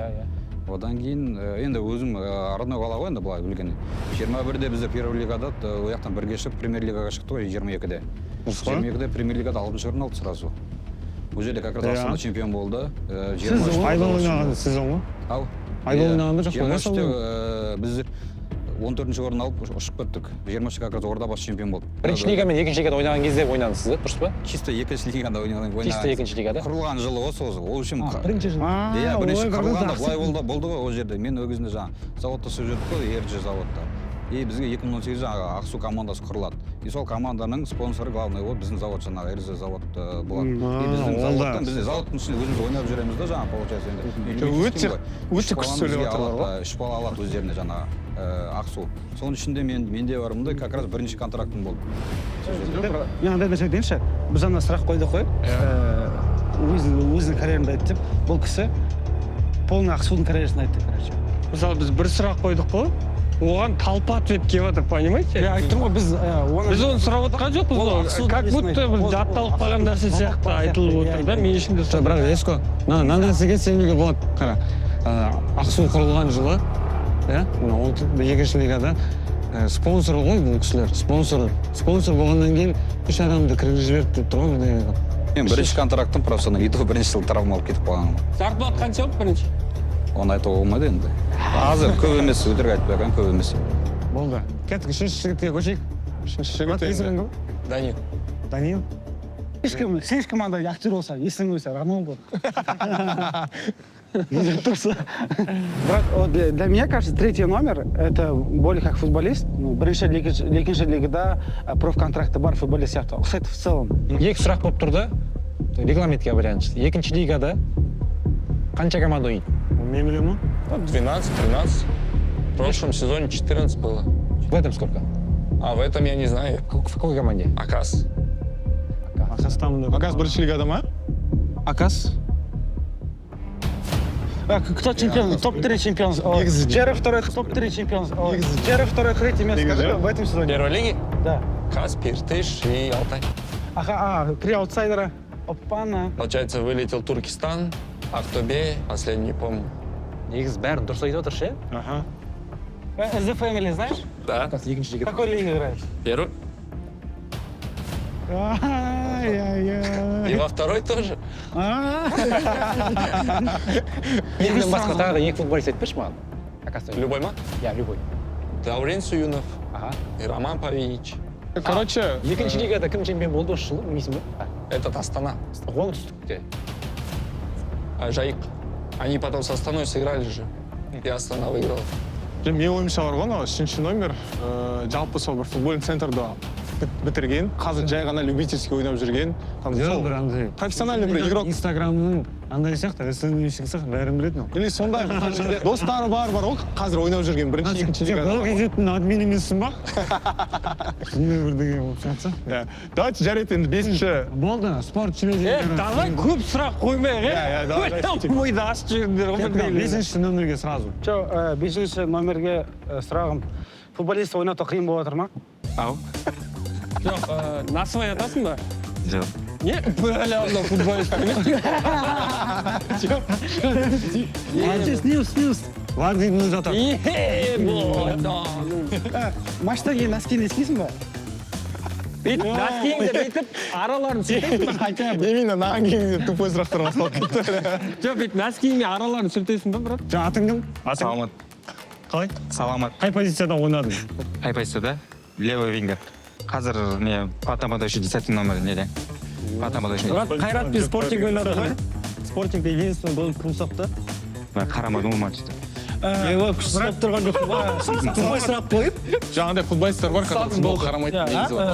Одан кейін енді өзім арнау бала ғой енді былай білгенде. 21-де бізде первый лигада ояқтан бірге шығып премьер лигаға шықты ғой 22-де. 22-де премьер лигада 6-шы орын алды сразу. Бұл жерде как раз Астана чемпион болды. Сіз айбол ойнаған сезон ғой? Ау? Айбол ойнағанда жоқ қой? 23-те біз 14-ші орын алып ұшып кеттік. 20-ші как раз орда бас чемпион болдық. Бірінші лига мен екінші лигада ойнаған кезде ойнадыңыз, дұрыс па? Чисто екінші лигада ойнаған. Чисто екінші лигада? Құрылған жылы осы. Ол үшін Бірінші жыл. Иә, бірінші құрылғанда былай болды ғой ол жерде. Мен ол кезінде жаңа заводта істеп жүрдік қой, Ерже заводта. И бізге 2018 жаңағы Ақсу командасы құрылады. И сол команданың спонсоры главный ол біздің завод жаңағы РЗ завод болады. И біздің заводтан біз заводтың ішінде өзіміз ойнап жүреміз да жаңағы получается енді. Өте күшті сөйлеп отырлар ғой. 3 бала алады өздеріне жаңағы Ақсу. Соның ішінде менде барым да как раз бірінші контрактым болды. Мен андай нәрсе айтайыншы. Біз ана сұрақ қойдық қой. Өзінің карьерында айтты деп. Бұл кісі полный Ақсудың карьерасын айтты, короче. Мысалы біз бір сұрақ қойдық қой. Оған талпа ответ келіп жатыр, понимаете? Я айттым ғой, біз оны сұрап отқан жоқпыз ғой. Как будто бір жатталып қалған нәрсе сияқты айтылып отыр да, мен ішімде сұрақ. Бірақ Еско, мына нәрсеге сенуге болады. Қара, Ақсу құрылған жылы, екінші лигада спонсор ғой бұл кісілер, спонсор болғаннан кейін 3 адамды кіргізіп жіберді деп тұр ғой. Мен бірінші контрактым просто бірінші жылы травма алып кетіп қалғаным. Зарплат қанша болды бірінші? Оны айтуға болмайды енді. Азыр көп емес, өтірік айтпай ақ көп емес. Болды. Кеттік, үшінші жігітке көшейік. Есімің кім? Данил. Слишком андай актер болса, есің өсе, Роман болды. Бірақ для меня, кажется, третий номер — это более как футболист. Бірінші екінші лигада профконтракты бар футболист сияқты. Ұқсайды в целом. Екі сұрақ болып тұрды. Регламентке байланысты. Екінші лигада қанша команда ойнайды? Мен білемін. 12-13. В прошлом сезоне 14 было. В этом сколько? А в этом я не знаю. В какой команде? Акас. Акас бірінші лигада ма? Акас? Кто чемпион? Топ-3 чемпион. Джерри второй, топ-3 чемпион. Джерри второй, третье место. Скажи, в этом сезоне. Первой лиги? Да. Кас, Пиртыш и Алтай. Ага, 3 аутсайдера. Опа-на. Получается, вылетел Туркестан, Актобе, последний не помню. Негізі бәрін дұрыс айтып отыршы, иә? Ага. The Family, знаешь? Да. Екінші лига. Какой лиге играешь? Первый. И во второй тоже. Негізі басқа тағы да екі футболист айтпашы маған. Любой ма? Я, любой. Даурен Суюнов и Роман Павинич. Короче, екінші лигада кім чемпион болды осы жылы, білмейсің ба? Этот Астана. Оңтүстікте. Жайық. Они потом с Астаной сыграли же. И Астана выиграла. Мен ойымша бар ғой, үшінші номер жалпы сол бір футбольный центрді бітірген, қазір жай ғана любительский ойнап жүрген. Профессиональный бір игрок. Инстаграмның андай сияқты, СНГ-шік сияқты, бәрін білетін. Или сондай достары бар ғой, қазір ойнап жүрген бірінші, екінші лигада. Бұл кезеттің админ емессің ба? Сондай бірдеңе болып жатса. Давайте жарайды енді бесінші. Болды, спорт чемпионаты. Давай көп сұрақ қоймайық, ойды ашып жүріңдер ғой. Бесінші номерге сразу. Бесінші номерге сұрағым. Футболист ойнату қиын болып жатыр ма? Ау? Жоқ, насыбай атасың ба? Жоқ. Не? Бөлі алда футболист емес. Снилс. Вардидің жатыр. Матчтан кейін носкиін ескейсің ба? Носкиіңді бүйтіп араларын сүртесің ба? Именно маған келгенде тупой сұрақтарға салып кетті. Жоқ, бүйтіп носкиіңде араларын сүртесің ба, брат? Жаңа атың кім? Саламат. Қалай? Саламат. Қай позицияда ойнадың? Қай позицияда? Левый вингер. Қазір не потомодающий 10 номер неде. Потомодающий. Қайрат без спортинг ойнады ғой? Спортингде единственный болып кім соқты? Мен қарамадым ол матчты. Күш сұрап тұрған жоқпын ба? Солай сұрақ қойып? Жаңағыдай футболисттер бар, которые футбол қарамайды.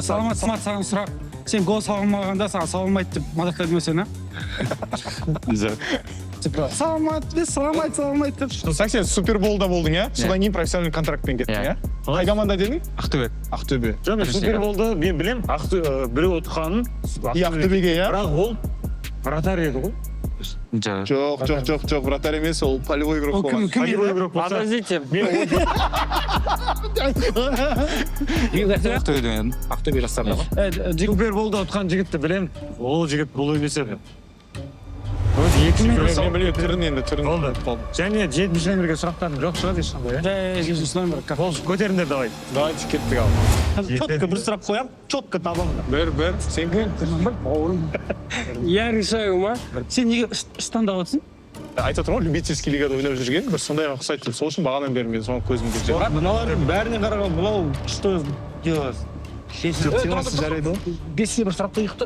Саламат, саған сұрақ. Сен гол салмағанда саған салмайды деп мадақтады ма сені? Салмайды деп. Сәксен суперболда болдың, иә? Содан кейін профессиональный контрактпен кеттің, иә? Қай команда дедің? Ақтөбе. Ақтөбе. Жоқ, мен суперболды мен білем, біреу отқанын. Ақтөбеге, иә? Бірақ ол вратарь еді ғой. Жоқ, вратарь емес, ол полевой игрок болған. Кім еді? Подождите. Ақтөбеде ойнадым. Ақтөбе жастарында ғой. Суперболда отқан жігітті білем. Ол жігіт бұл емес еді. Мен білем, түрін енді, түрін. Болды. Және 7-ші номерге сұрақтарым жоқ шығады ешқандай, иә? 7-ші номер. Көтеріңдер давай. Давайте кеттік ал. Четко бір сұрақ қоям, четко табамын. Бір, сен кім? Я решаю ма? Сен неге штанда отырсың? айтып отырмын ғой любительский лигада ойнап жүрген бір сондайға ұқсайды деп сол үшін бағадан бері мен соған көзім жетеді. Мыналардың бәріне қараған мынау что делать? Жарайды ғой. 5-те бір сұрақ қойдық та.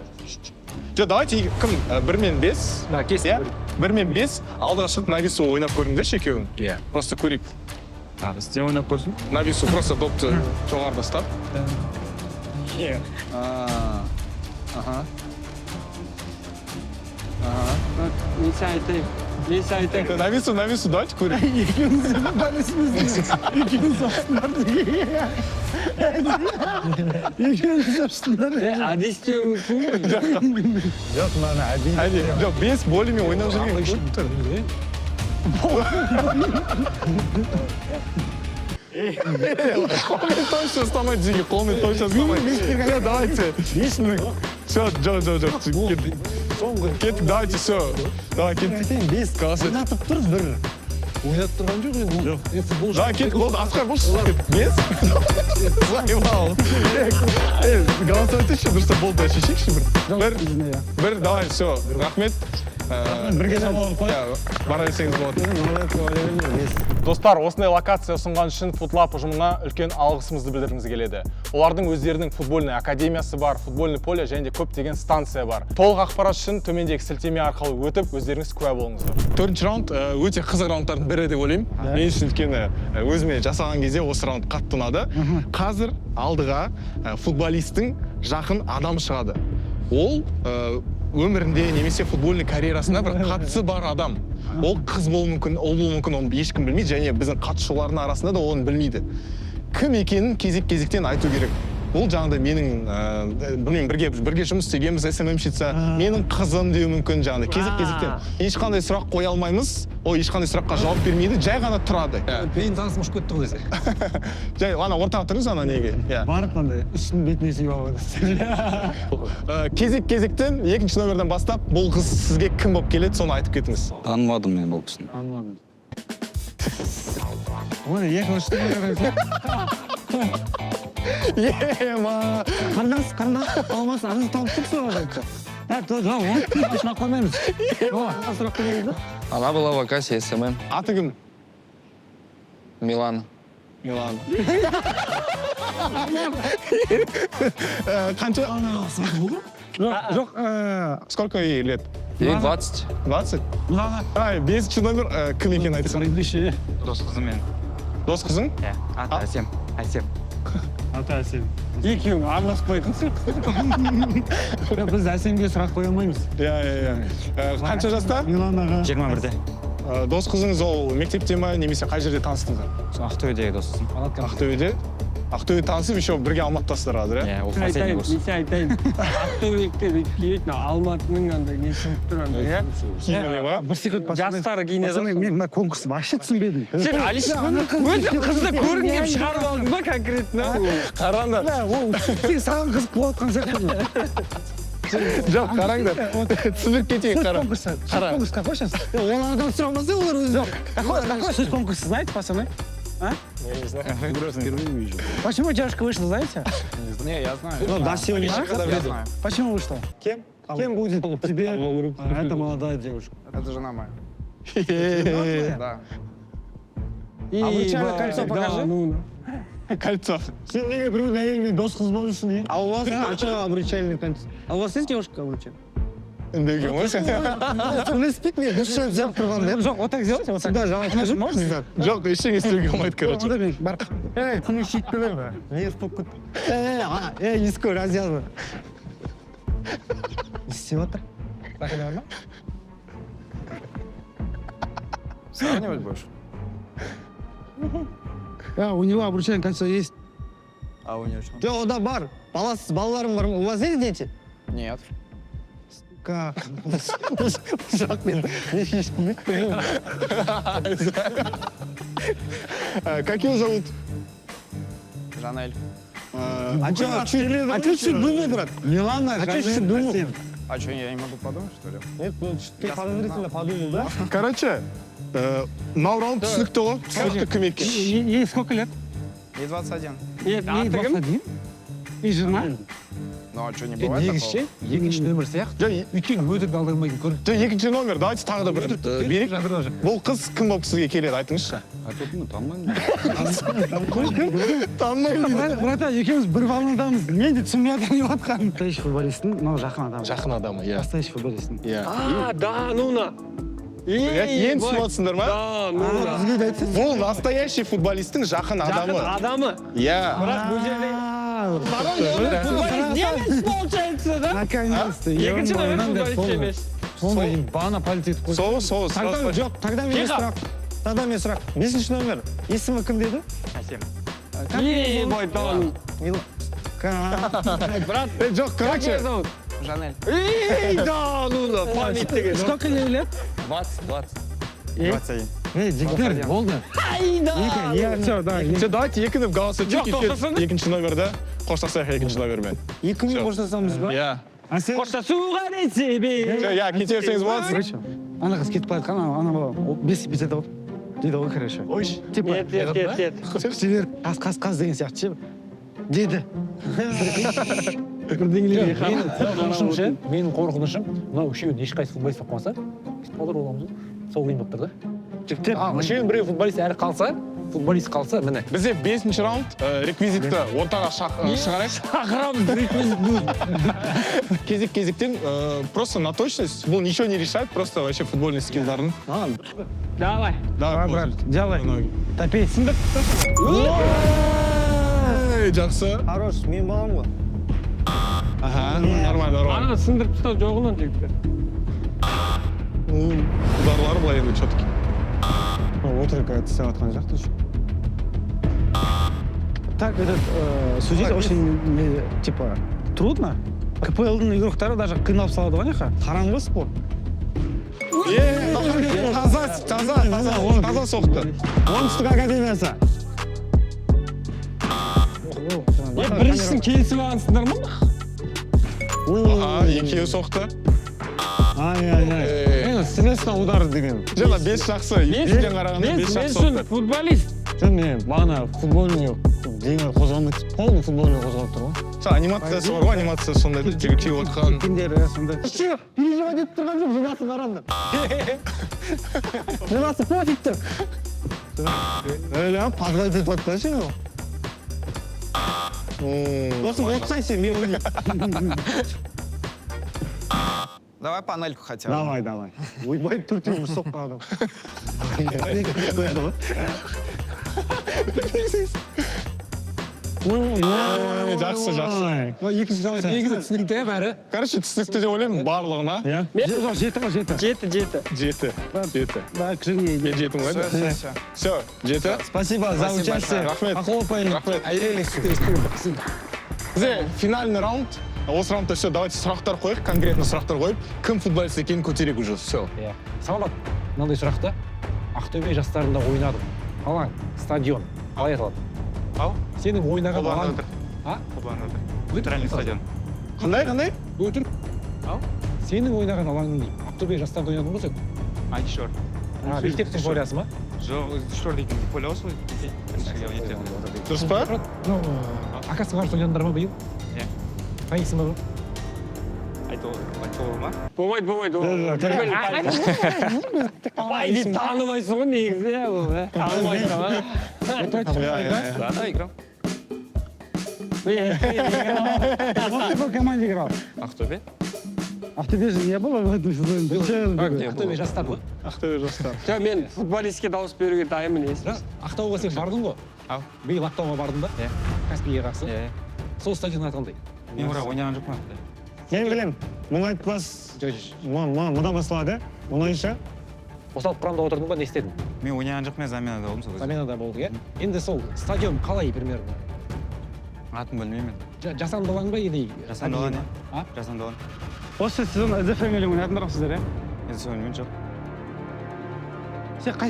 Жоқ, давайте кім 1-5. Да, кесіп. 1-5 алдыға шығып Навису ойнап көріңдерші екеуің. Иә. Просто көрейік. Бізде ойнап көрсін. Навису просто допты жоғарыда ұстап. Несі айтайын. Навису, давайте көрейік. Әдестеу мүмкін ғой. Жоқ, мана әдейі. Жоқ, 5 болымен ойнап жүрген. Қолмен точно ұстамайды жеге, қолмен точно ұстамайды. Все, давайте. Все, жоқ. Кеттік, давайте, все. Давай, кеттік. 5 қаласы. Ойнатып тұр бір. Ойнатып тұрған жоқ енді. Жоқ. Давай, кеттік, болды, Асқар, болшы. 5? Заебал. Голосовать еще, дұрыста болды, шешекші бір, давай, все, рахмет. Бірге жауап қой. Бара берсеңіз болады. Достар, осындай локация ұсынған үшін Футлап ұжымына үлкен алғысымызды білдіргіміз келеді. Олардың өздерінің футбольный академиясы бар, футбольный поле және көптеген станция бар. Толық ақпарат үшін төмендегі сілтеме арқылы өтіп, өздеріңіз куә болыңыздар. 4-ші раунд өте қызық раундтардың бірі деп ойлаймын. Мен үшін өйткені өзіме жасаған кезде осы раунд қатты ұнады. Қазір алдыға футболисттің жақын адамы шығады. Ол өмірінде немесе футбольный карьерасында бір қатысы бар адам. Ол қыз болуы мүмкін, ұл болуы мүмкін, оны ешкім білмейді, және біздің қатысушылардың арасында да оны білмейді. Кім екенін кезек-кезектен айту керек. Бұл жаңағыдай менің бірге жұмыс істегенбіз, СММщица, менің қызым деуі мүмкін жаңағыдай кезек-кезектен. Ешқандай сұрақ қоя алмаймыз, ол ешқандай сұраққа жауап бермейді, жай ғана тұрады. Мен танысым ұшып кетті ғой десе. Жай, ана ортаға тұрыңыз, ана неге. Барып қандай, үстін бетіне сүйіп алады. Кезек-кезектен екінші номерден бастап, бұл қыз сізге кім болып келеді, соны айтып кетіңіз. Танымадым мен бұл кісіні. Танымадым. Ой, екі ұшты Ема! Қарындас, алмасын, аныз тауып тұрсың ғой. Жоқ, оны сұрақ қоймаймыз. Сұрақ қоймаймыз. Она была в вакансии СММ. Аты кім? Милана. Милана. Қанша? Жоқ, сколько ей лет? Ей 20. 20? Милана. 5-ші номер кім екен айтсын? Дос қызым мен. Дос қызың? Иә, аты Әсем. Аты Әсем. Екеуің араласпайтынсың. Біз Әсемге сұрақ қоя алмаймыз. Иә. Қанша жаста? Миланаға. 21-де. Дос қызыңыз ол мектепте ма, немесе қай жерде таныстыңыздар? Ақтөбедегі досым. Ақтөбеде? Ақтөбеде танысып, еще бірге Алматыдасыздар қазір, иә? Иә, ол последний курс. Несі айтайын. Ақтөбеліктер келетін Алматының андай не шығып тұр андай, иә? Бір секунд, Жастары кейінеді. мен мына конкурсты вообще түсінбедім. Сен Алиша өте қызды көргім келіп шығарып алдың ба конкретно? Қараңдар. Сен саған қызық болып отқан сияқты. Жоқ, қараңдар. Түсіндіріп кетейін, қараң. Конкурсқа қойшы. Олардан сұрамаса, олар өзі. Какой сіз конкурс, знаете, пацаны? А? Я не знаю. Почему девушка вышла, знаете? Не, я знаю. Ну, да, сегодня Я знаю. Почему вышла? Кем будет тебе? Это молодая девушка. Это жена моя. Да. Обручальное кольцо покажи. Кольцо. Сен неге біреудің әйелімен дос қыз болып жүрсің, не? А у вас обручальное кольцо? А у вас есть девушка обручальная? Үндеген ғой сен. Сөйлеспейік мен, дұрыс сөйлеп взял тұрған. Жоқ, вот так сделать, вот так. Да, жалко. Можно? Жоқ, ештеңе істеуге болмайды, короче. Ода мен, бар. Күні шейт білем бе? Не болып кетті? Ескі разъязы. Не істеп отыр? Сравнивать будешь? У него обручальное кольцо есть. А у нее что? Да, ода бар. Балаларым бар. У вас есть дети? Нет. Как? Жоқ, мен ешкім Как его зовут? Жанель. А что чуть думай, брат? Милана, а что чуть думай? А что, я не могу подумать, что ли? Нет, ну ты подозрительно подумал, да? Короче, мынау раунд түсінікті ғой. Түсінікті кім екен. Ей сколько лет? Ей 21. Ей 21? И жена? Ну а что, не бывает негізі ше екінші нөмір сияқты өйткені өтірік алдырмайтын көрінеді. жоқ екінші номер давайте тағы да бір берейік. Бұл қыз кім болып сізге келеді айтыңызшы. Айтып танымаймын. Танымаймын. брата екеуміз бір волнадамыз мен де түсінбей жатырмын не жатқанын. Настоящий футболисттің мынау жақын адамы. Жақын адамы, иә. Настоящий футболисттің. Иә. Да, Нуна. Енді түсініп отырсыңдар ма? Да, Нуна. Бұл настоящий футболисттің жақын адамы. Жақын адамы. Иә. Бірақ бұл жерде футболист не емес получается, да? Наконец-то. Екінші номер футболист емес. Сонда бана полицейді қойды. Сол. Жоқ, тогда мен сұрақ. Тогда мен сұрақ. 5-ші номер. Есімі кім деді? Ебой, Дон. Брат, жоқ, короче. Жанель. Да, Нуна, памяттегі. Сколько ей лет? 21. Жігіттер, болды. Все, да. Все, давайте екініп голосовать. Жоқ, тоқтасana. Екінші номерді қоштасайық екінші номермен. Екімен қоштасамыз ба? Иә. Қоштасуға не себеп? Иә, кете берсеңіз болады. Ана қыз кетіп бара жатқан, ана бала 5 эпизод болып дейді ғой, короче. Типа, Нет. сендер қаз деген сияқты ше. Деді. Менің қорқынышым мынау үшеуін ешқайсы футболист болып қалса кетіп қалар боламыз ғой. Сол қиын болып тұр да. Жігіттер, Үшеуін біреу футболист әрі қалса, футболист қалса, міне. Бізде 5-ші раунд реквизитті ортаға шығарайық. Шақырамыз реквизит бұл. Кезек-кезектен просто на точность. Бұл ничего не решает, просто вообще футбольный скиллдарын. Давай. Давай, брат, делай. Топей. Сындыр. Жақсы. Хорош, мен балам ғой. Ага, нормально. Ана сындырып тастау жоғынан жігіттер. Ударлары былай енді четкий. Отрык істеп жатқан сияқты еще. Так, этот судить очень, типа, трудно. КПЛ-дің игроктары даже қиналып салады ғой, неқа? Қараңғы спорт. Таза соқты. Оңтүстік академиясы. Біріншісін келісіп алғансыңдар ма? Аха, екеуі соқты. Ай. Средственно удар деген. Жана 5 жақсы. 2-ден қарағанда 5 жақсы соқты. Футболист. Мен бағана футбольный деңгей қозғалмайды. Полный футбольный қозғалып тұр ғой. Анимациясы бар ғой, анимация сондай жігіт киіп отқан. Кендері сондай. Че, переживать етіп тұрған жоқ, жынасы қаранды. Жынасы пофиг тұр. Öyle подготовить етіп отқан сен ол. Досым, отсай сен, мен ойнайын. Давай панельку хотя бы. Давай. Ойбай, төртеуіміз соққан адам. Қояды ғой. Жақсы. Екінші жауыз. Негізі түсінікті бәрі. Короче, түсінікті деп ойлаймын барлығына. Жеті. Да, к жене. Мен жетім ғой. Все, жеті. Спасибо за участие. Рахмет. Похлопаем. Бізде финальный раунд. Осы раундта все, давайте сұрақтар қойық, конкретно сұрақтар қойып, кім футболист екенін көтерек уже, все. Сауалат, мынандай сұрақты. Ақтөбе жастарында ойнадым. Алаң, стадион. Қалай аталады? Ау? Сенің ойнаған алаң. Центральный стадион. Қандай? Өтірік. Ау? Сенің ойнаған алаңың дейді. Ақтөбе жастарында ойнадың ғой сен? Айтшор. Мектептің полиясы ма? Жоқ, Айтшор дейтін поле осы ғой. Дұрыс па? Ну, Акасы қарсы ойнадыңдар ма биыл? Иә. Қай есімі бар? Айтуға ма? Болмайды.Айды танымайсың ғой негізі, бұл. Танымайсың ғой. Да, играл. Вот ты по команде играл. Ақтөбе. Ақтөбе же не было в этом сезоне? Ақтөбе жастар ғой. Ақтөбе жастар. Жоқ, мен футболистке дауыс беруге дайынмын естіз. Ақтауға сен бардың ғой? Ау. Биыл Ақтауға бардың ба? Иә. Каспийге қарсы. Иә. Сол стадион атқандай. Мен бірақ ойнаған жоқпын. Мен білем, мұны айтпас, мұдан басталады, мұнайша. Осалып құрамда отырдың ба, не істедің? Мен ойнаған жоқпын, заменада болдым сол. Заменада болды, иә? Енді сол стадион қалай примерно? Атын білмеймін. Жасандылаң ба, или? Жасандылаң, иә. Жасандылаң. Осы сезон СДФ-мен ойнадыңдар сіздер, иә? Енді сол ойнамын жоқ. Сен қай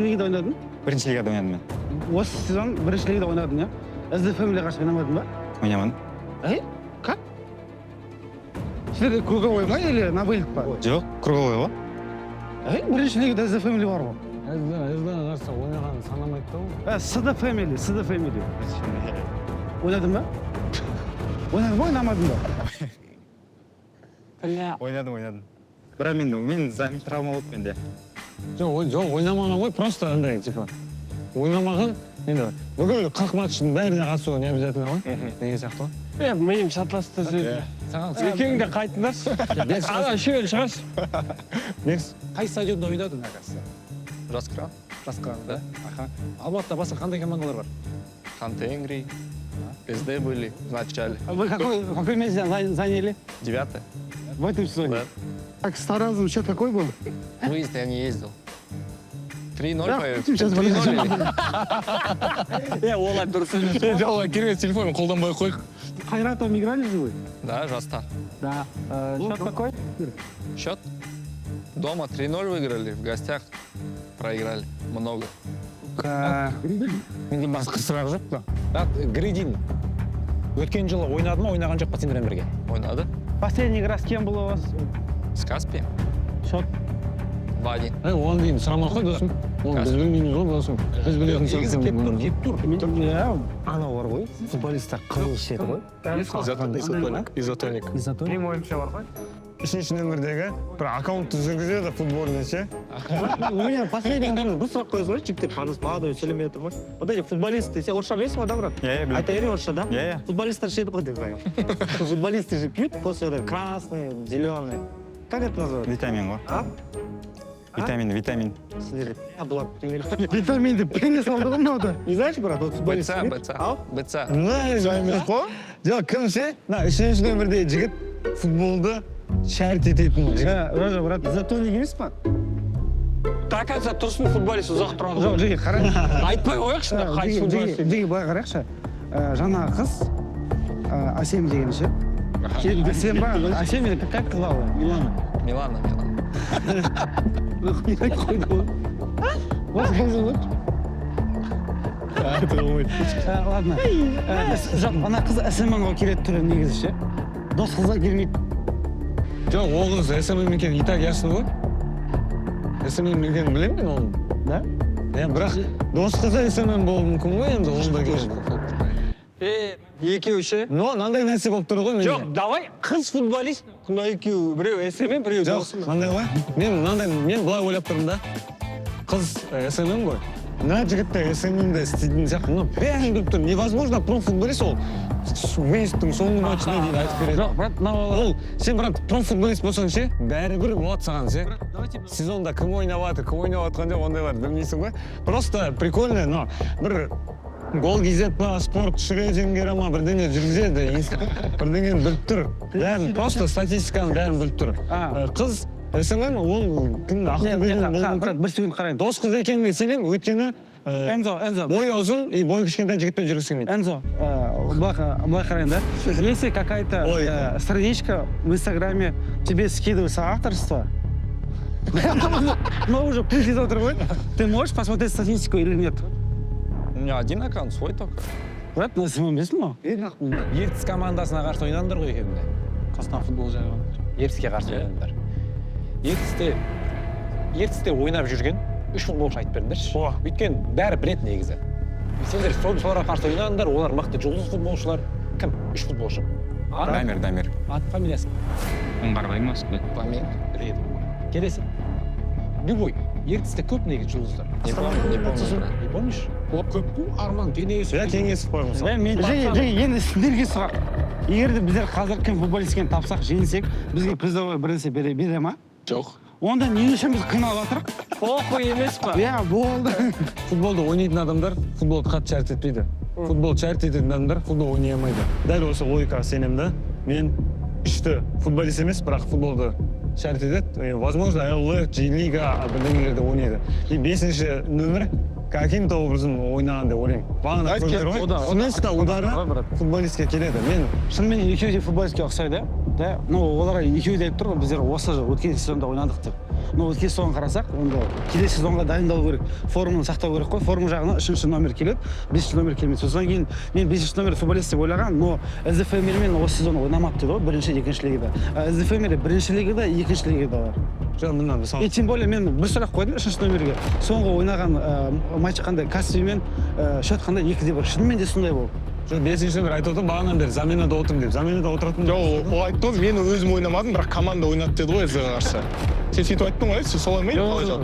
лигада ойнадың? Бірінші лигада ойнадым мен. Осы сезон бірінші лигада ойнадың, иә? СДФ-мен қарсы ойнамадың ба? Ойнамадым. Как? Сіздер круговой ма или на вылет па? Жоқ, круговой ғой. Бірінші лигада СДФ-мен бар ғой. нәрсе ойнағанын санамайды да ол. СДФ-мен. Ойнадың ба? Ойнадың ба, ойнамадың ба? ойнадым бірақ мен замин травма болды менде. жоқ ойнамаған ғой, просто андай типа ойнамаған енді бүкіл 40 матчтың бәріне қатысуға не обязательно ғой деген сияқты ғой. Менің шатласты сөзі. Екеуің де қайтыңдаршы. Ана үшеуін шығаршы. Қай стадионда ойнадың ағасы? Жасқыран. Жасқыран, да? Алматыда басқа қандай командалар бар? Хантенгри. СД были в начале. Вы какое место заняли? 9-е. В этом сезоне? Да. Так с Таразом счет какой был? Выезд я не ездил. 3-0 Да, поехали. сейчас 3-0 Олар дұрыс сөйлейді. Олар керемет телефонмен қолданбай қойық. Хайратом играли же вы? Да, Жастар. Да. Счет какой? Счет? Дома 3-0 выиграли, в гостях проиграли. Много. менде басқа сұрақ жоқ па. Гридин. Өткен жылы ойнады ма, ойнаған жоқ па сендермен бірге? Ойнады. Последняя игра с кем была у вас? С Каспием. Счет? 2-1. Оған дейін сұрамай қой досым. Оны біз білмейміз ғой досым. Біз білетін Анау бар ғой, футболисттар қызыл ішеді ғой. Изотоник. Менің ойымша бар ғой. Үшінші нөмірдегі бір аккаунтты жүргізеді футбольный ше. У меня последний бір сұрақ қойып ғой, жігіттер молодой сөйлемей отыр ғой. Вот эти футболисты, сен орысша білесің ғой, да, брат? Я білемін. Айта бер орысша, да? Я. Футболисттар ішеді ғой деп қоямын. Футболисты же пьют после этого красный, зеленый. Как это называется? Витамин ғой. А? Витамин. Витаминді пене салды ғой мынау. Не знаешь, брат, вот футболисты? БЦ. Жоқ, кім ше? Үшінші нөмірдегі жігіт футболды шәрт ететін жігіт. Рожа, брат, изотоник емес па? Так айтса тұрсын футболист ұзақ тұрады. Жоқ, жеге, қарай. Айтпай қояқшы, қайсы футболист. Жеге, былай қарайықшы. Жаңағы қыз, Асем деген ше. Сен ба, Асем еді, как звала? Милана. Ладно. Жоқ, ана қыз СМН-ға келеді түрі негізі ше. Дос қызға келмейді. Жоқ, ол қыз СМН екен италиясын ғой. СМН екенін білемін мен оның. Да? Бірақ дос қызы СМН болуы мүмкін ғой енді оны да келіп. Екеуі ше? Мынандай нәрсе болып тұр ғой менде. Жоқ, давай қыз футболист. Мына екеуі біреу СМН, біреу досым. Мынандай ғой. Мен былай ойлап тұрмын да. Қыз СМН ғой. Мына жігітті СМН-де істейтін сияқты. Ну, бәрін біліп тұр. Невозможно профутболист ол. Месяцтің соңғы матчына дейін айтып береді. Жоқ, брат, ол сен брат профутболист болсаң ше, бәрібір болады саған ше. Сезонда кім ойнап жатқан жоқ ондайлар білмейсің ғой. Просто прикольно, но бір гол кезет па, спорт шредингері ма, бірдеңе жүргізеді. Бірдеңені біліп тұр. Бәрін просто статистиканың бәрін біліп тұр. Қыз СМН ол кімді брат, бір секунд қарайын. Дос қыз екеніне сенемін, өйткені Энзо. Бой ұзын и бой кішкентай жігітпен жүргісі келмейді. Энзо, былай қарайын, да? Если какая-то страничка в Инстаграме тебе скидывается авторство, но уже пусть отыр ғой, ты можешь посмотреть статистику или нет? У меня один аккаунт свой только. Брат, насымен білесің ма? Ертіс командасына қарсы ойнадыңдар ғой екеуінде. Қастан футбол жайлы. Ертіске қарсы ойнадыңдар. Ертісте ойнап жүрген 3 футболшы айтып беріңдерші. Өйткені бәрі білет негізі. Сендер соларға қарсы ойнадыңдар, олар мықты жұлдыз футболшылар. Кім? 3 футболшы. Дамир. Аты фамилиясы? Оңғарбай ма? Дамир. Келесі. Любой. Ертісте көп негізі жұлдыздар. Не помнишь? Көп қу, Арман, Кенесов. Я Кенесов қоймыз. Жеге, енді сіздерге сұрақ. Егер де біздер қазір кім футболисткен тапсақ, жеңсек, бізге призовой бір нәрсе бере ма? Жоқ. Онда не үшін біз қиналып жатырық? Похуй емес па? Иә, болды. Футболды ойнайтын адамдар футболды қатты шәрт етпейді. Футбол шәрт ететін адамдар футбол ойнай алмайды. Дәл осы логикаға сенемін да. Мен күшті футболист емес, бірақ футболды шәрт етеді. Возможно, ЛЛ, G-лига бірдеңелерде ойнайды. И 5-ші нөмір каким-то образом ойнаған деп ойлаймын. Бағана көрдіңдер ғой? Вместо удары футболистке келеді. Мен шынымен екеуі де футболистке ұқсайды, да? Ну, оларға екеуі де айтып тұр ғой, біздер осы өткен сезонда ойнадық деп. Но өткен сезонға қарасақ, онда келесі сезонға дайындалу керек, форманы сақтау керек қой. Форма жағына 3-ші номер келеді, 5-ші номер келмейді. Содан кейін мен 5-ші номер футболист деп ойлаған, но СДФМермен осы сезон ойнамады дейді ғой, бірінші, екінші лигада. СДФМер бірінші лигада, екінші лигада бар. Жоқ, мынаны мысалы. И тем более мен бір сұрақ қойдым 3-ші номерге. Соңғы ойнаған матч қандай, Каспиймен счет қандай 2-1. Шынымен де сондай болды. Жоқ, 5-ші номер айтып отырмын, бағанан бері заменада отырмын деп. Заменада отыратын. Жоқ, ол айтты ғой, мен өзім ойнамадым, бірақ команда ойнады деді ғой СГ-ға қарсы. Сен сөйтіп айттың ғой, сен солай ма еді? Жоқ,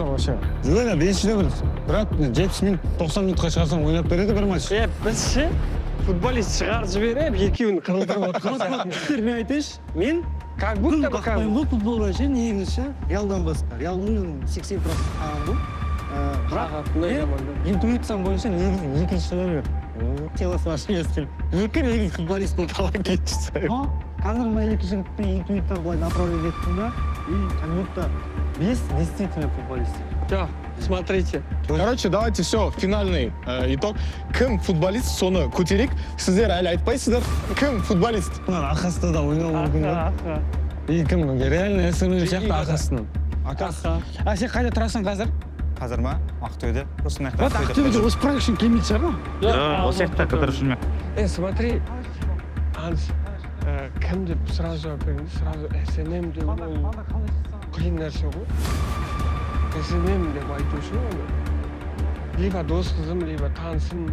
вообще. Жоқ, 5-ші номер. Бірақ 70 минут, 90 минутқа шығарсаң ойнап береді бір матч. Біз ше, футболист шығарып жіберіп, екеуін қырылдырып отырмыз. Мен айтайыншы, мен Как будто бы бұл футбол бойынша негізі Реалдан басқа. Реалдың 80% қаған бұл. Бірақ интуициям бойынша негізі екінші номер. Телос машин ескіліп. Екі негізі футболист болып қалай кетші. Қазір мен екі жігітпен интуиттар былай направление еттім да, и как будто 5 действительно футболист. Жоқ, смотрите. Короче, давайте все, финальный итог. Кім футболист, соны көтерейік. Сіздер әлі айтпайсыздар. Кім футболист? Ақасты да ойнау мүмкін. И кім? Реально СМ сияқты Ақастың. А сен қайда тұрасың қазір? Қазір ма? Ақтөбеде. Просто Вот Ақтөбеде осы проект үшін келмейтін шығар ма? Осы жақта қыдырып жүрмек. Смотри, Анс, кім деп сразу жауап берген, сразу СНМ деп ол қиын нәрсе ғой. СНМ деп айту үшін оны либо дос қызым, либо танысым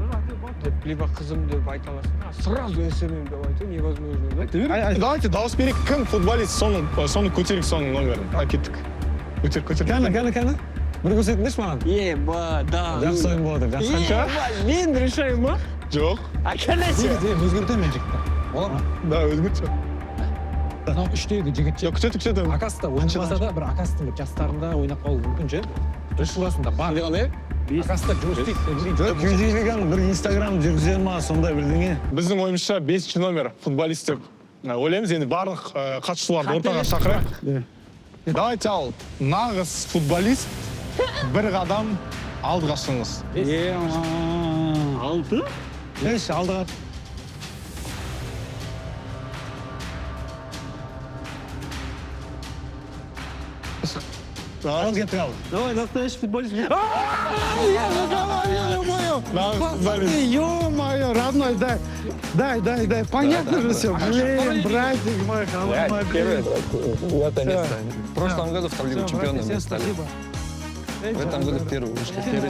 деп, либо қызым деп айта аласың. Сразу СНМ деп айту невозможно. Давайте дауыс берейік. Кім футболист, соны көтерейік, соның номерін. Кеттік. Көтер. Кәні. Бір көрсетіңдерші маған? Еба, да. Жақсы ойын болады. Еба, мен решаю ма? Жоқ. Кәнесі. Өзгертемін мен жігітті. Ола ма? Да, өзгертші. Мынау үштегі жігіт. Жоқ, күтеді. Акаста ойнамаса да, бір Акастың жастарында ойнап қалуы мүмкін же. Үш жыласында бар деғаны, Акаста жұмыс істейді. Күндегіген бір Инстаграм жүргізер ма, сондай бірдеңе? Біздің ойымызша 5-ші номер футболист деп ойлаймыз. Енді барлық қатысушыларды ортаға шақырайық. Давайте ал, нағыз футболист бір қадам алдыға шығыңыз. Алды? Еш, алдыға. Ал кеттік ал. Давай, настоящий футболист. Ё-моё, родной, дай. Понятно же все. Блин, братик мой, холодный. Пятое место. В прошлом году в Лигу чемпионов мы стали. В этом году первый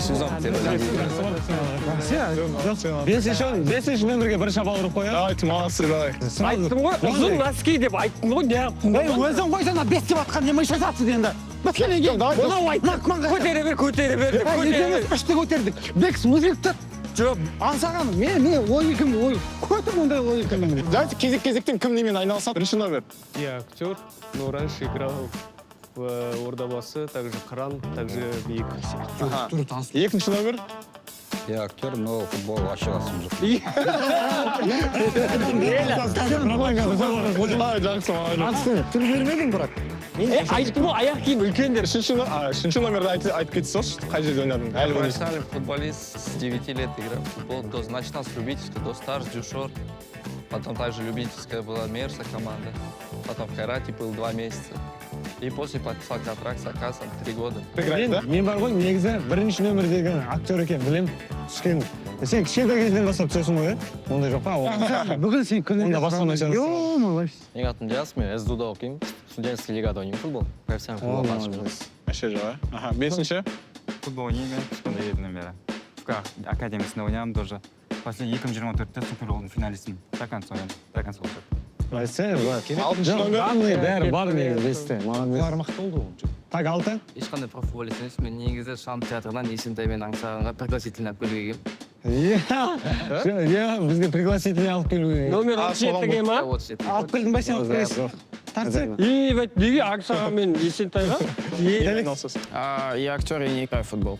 сезон, первый сезон. 5-ші номерге бір шапал ұрып қояды. Давайте, молодцы, давай. Айттым ғой, ұзын носки деп айттым ғой, не? Өзің қойсаң, 5 деп атқан, не мыша сатсы енді. Бәткенен кейін. Көтере бер. Үшті көтердік. Бек, смызылықты. Жоқ. Аңсаған, мен логикам, көтім ондай логикам. Давайте кезектен кім немен айналысады? Бірінші номер. Я актер, но раньше играл в Ордабасы, также Кран, также Биик. Екінші номер. Я актер, но футбол вообще қасым жоқ. Түр бермедің, бірақ. Айттым ғой, аяқ киім үлкендер. Үшінші номерді айтып кетсеңіз, қай жерде ойнадың? Әлі ойнайсың. Профессиональный футболист с 9 лет играл в футбол. Начинал с любительской, до Старс, Дюшор. Потом также любительская была Мерса команда. Потом в Хайрате был 2 месяца. И после подписал контракт с Акасом 3 года. Мен бар ғой, негізі бірінші нөмірдегі актер екен, білем. Сен кішкентай кезден бастап түсесің ғой, ондай жоқ па? Бүгін сен күнінде басқан Менің атым Диас, мен СДУ-да оқимын. Студенческий лигада ойнаймын футбол. Профессиональный футбол матчы. Вообще жоқ, бесінші. Футбол ойнаймын, кішкентай кезімнен бері. ФК академиясында ойнадым тоже. Последний 2024-те Суперболдың финалистімін. До конца ойнадым, до конца болды. Алтыншы номер. Бәрі бар негізі, бесте. Бармақты болды ғой. Так, 6. Ешқандай профутболист емес, мен негізі Шам театрынан Есентаймен аңсағанға пригласительный алып келуге келгем. Бізге пригласительный алып келуге. Номер 37-ге ма? алып келдің ба сен алып келесің? Тарсы. Неге аңсаған мен Есентайға? Я актер и не играю в футбол.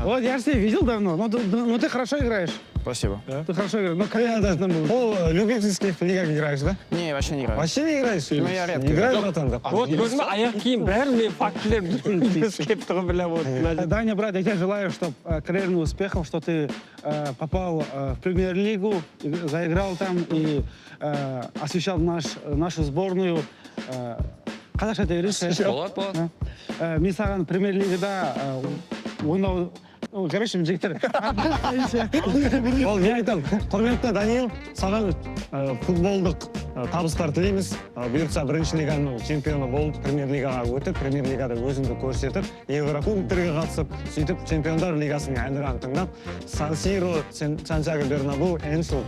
Вот я же тебя видел давно, но ты хорошо играешь. Спасибо. Ты хорошо играешь. Ну, когда там был? Ол любительских лигах играешь, да? Не, вообще не играю. Вообще не играешь? Ну, я редко играю. Братан, да? Вот, көрдің ба, аяқ киім бәрі мен фактілер ескеп тұрып біле вот. Даня, брат, я тебе желаю, чтобы карьерных успехов, что ты попал в премьер-лигу, заиграл там и освещал нашу сборную. Қазақша айта бересің? Болады. Мен саған премьер-лигада ойнау... Короче, жігіттер. Ол мен айтамын, құрметті Даниил, саған футболдық табыстар тілейміз. Бұйыртса бірінші лиганың чемпионы болып, премьер лигаға өтіп, премьер лигада өзіңді көрсетіп, Еврокубоктерге қатысып, сөйтіп чемпиондар лигасының әнұранын тыңдап, Сан-Сиро, Сантьяго Бернабеу, Энфилд,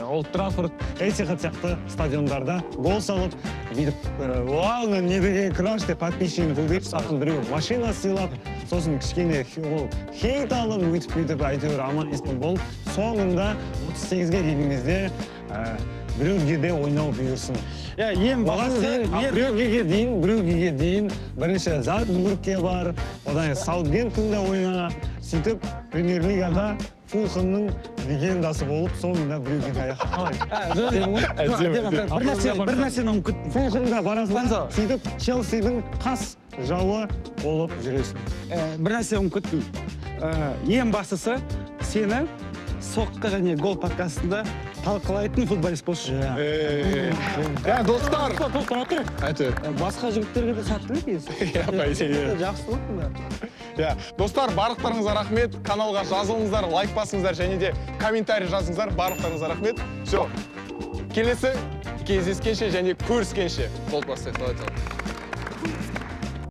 Олд Траффорд, Этихад сияқты стадиондарда гол салып, бүйтіп, вау, не деген краш деп подписчигін көбейіп, саған біреу машина сыйлап, сосын кішкене хейт алып, өйтіп, әйтеуір аман-есен болып, соңында 38-ге келген кезде біреуге ойнау бұйырсын. Ең бастысы біреуге дейін бірінші Зальцбургке бар, одан Саутгемптонда ойна, сөйтіп премьер лигада Фулхэмнің легендасы болып, соңында біреуге бір нәрсені ұмытып. Фулхэмға барасың, сөйтіп Челсидің қас жауы болып жүресің. Бір нәрсе ұмытып. Ең бастысы сені соққы және гол подкастында талқылайтын футболист болшы. Достар! Басқа жігіттерге де сәттілік есі. Жақсы болды. Достар, барлықтарыңызға рахмет. Каналға жазылыңыздар, лайк басыңыздар және де комментарий жазыңыздар. Барлықтарыңызға рахмет. Все. Келесі кездескенше және көріскенше. Қол бастайды.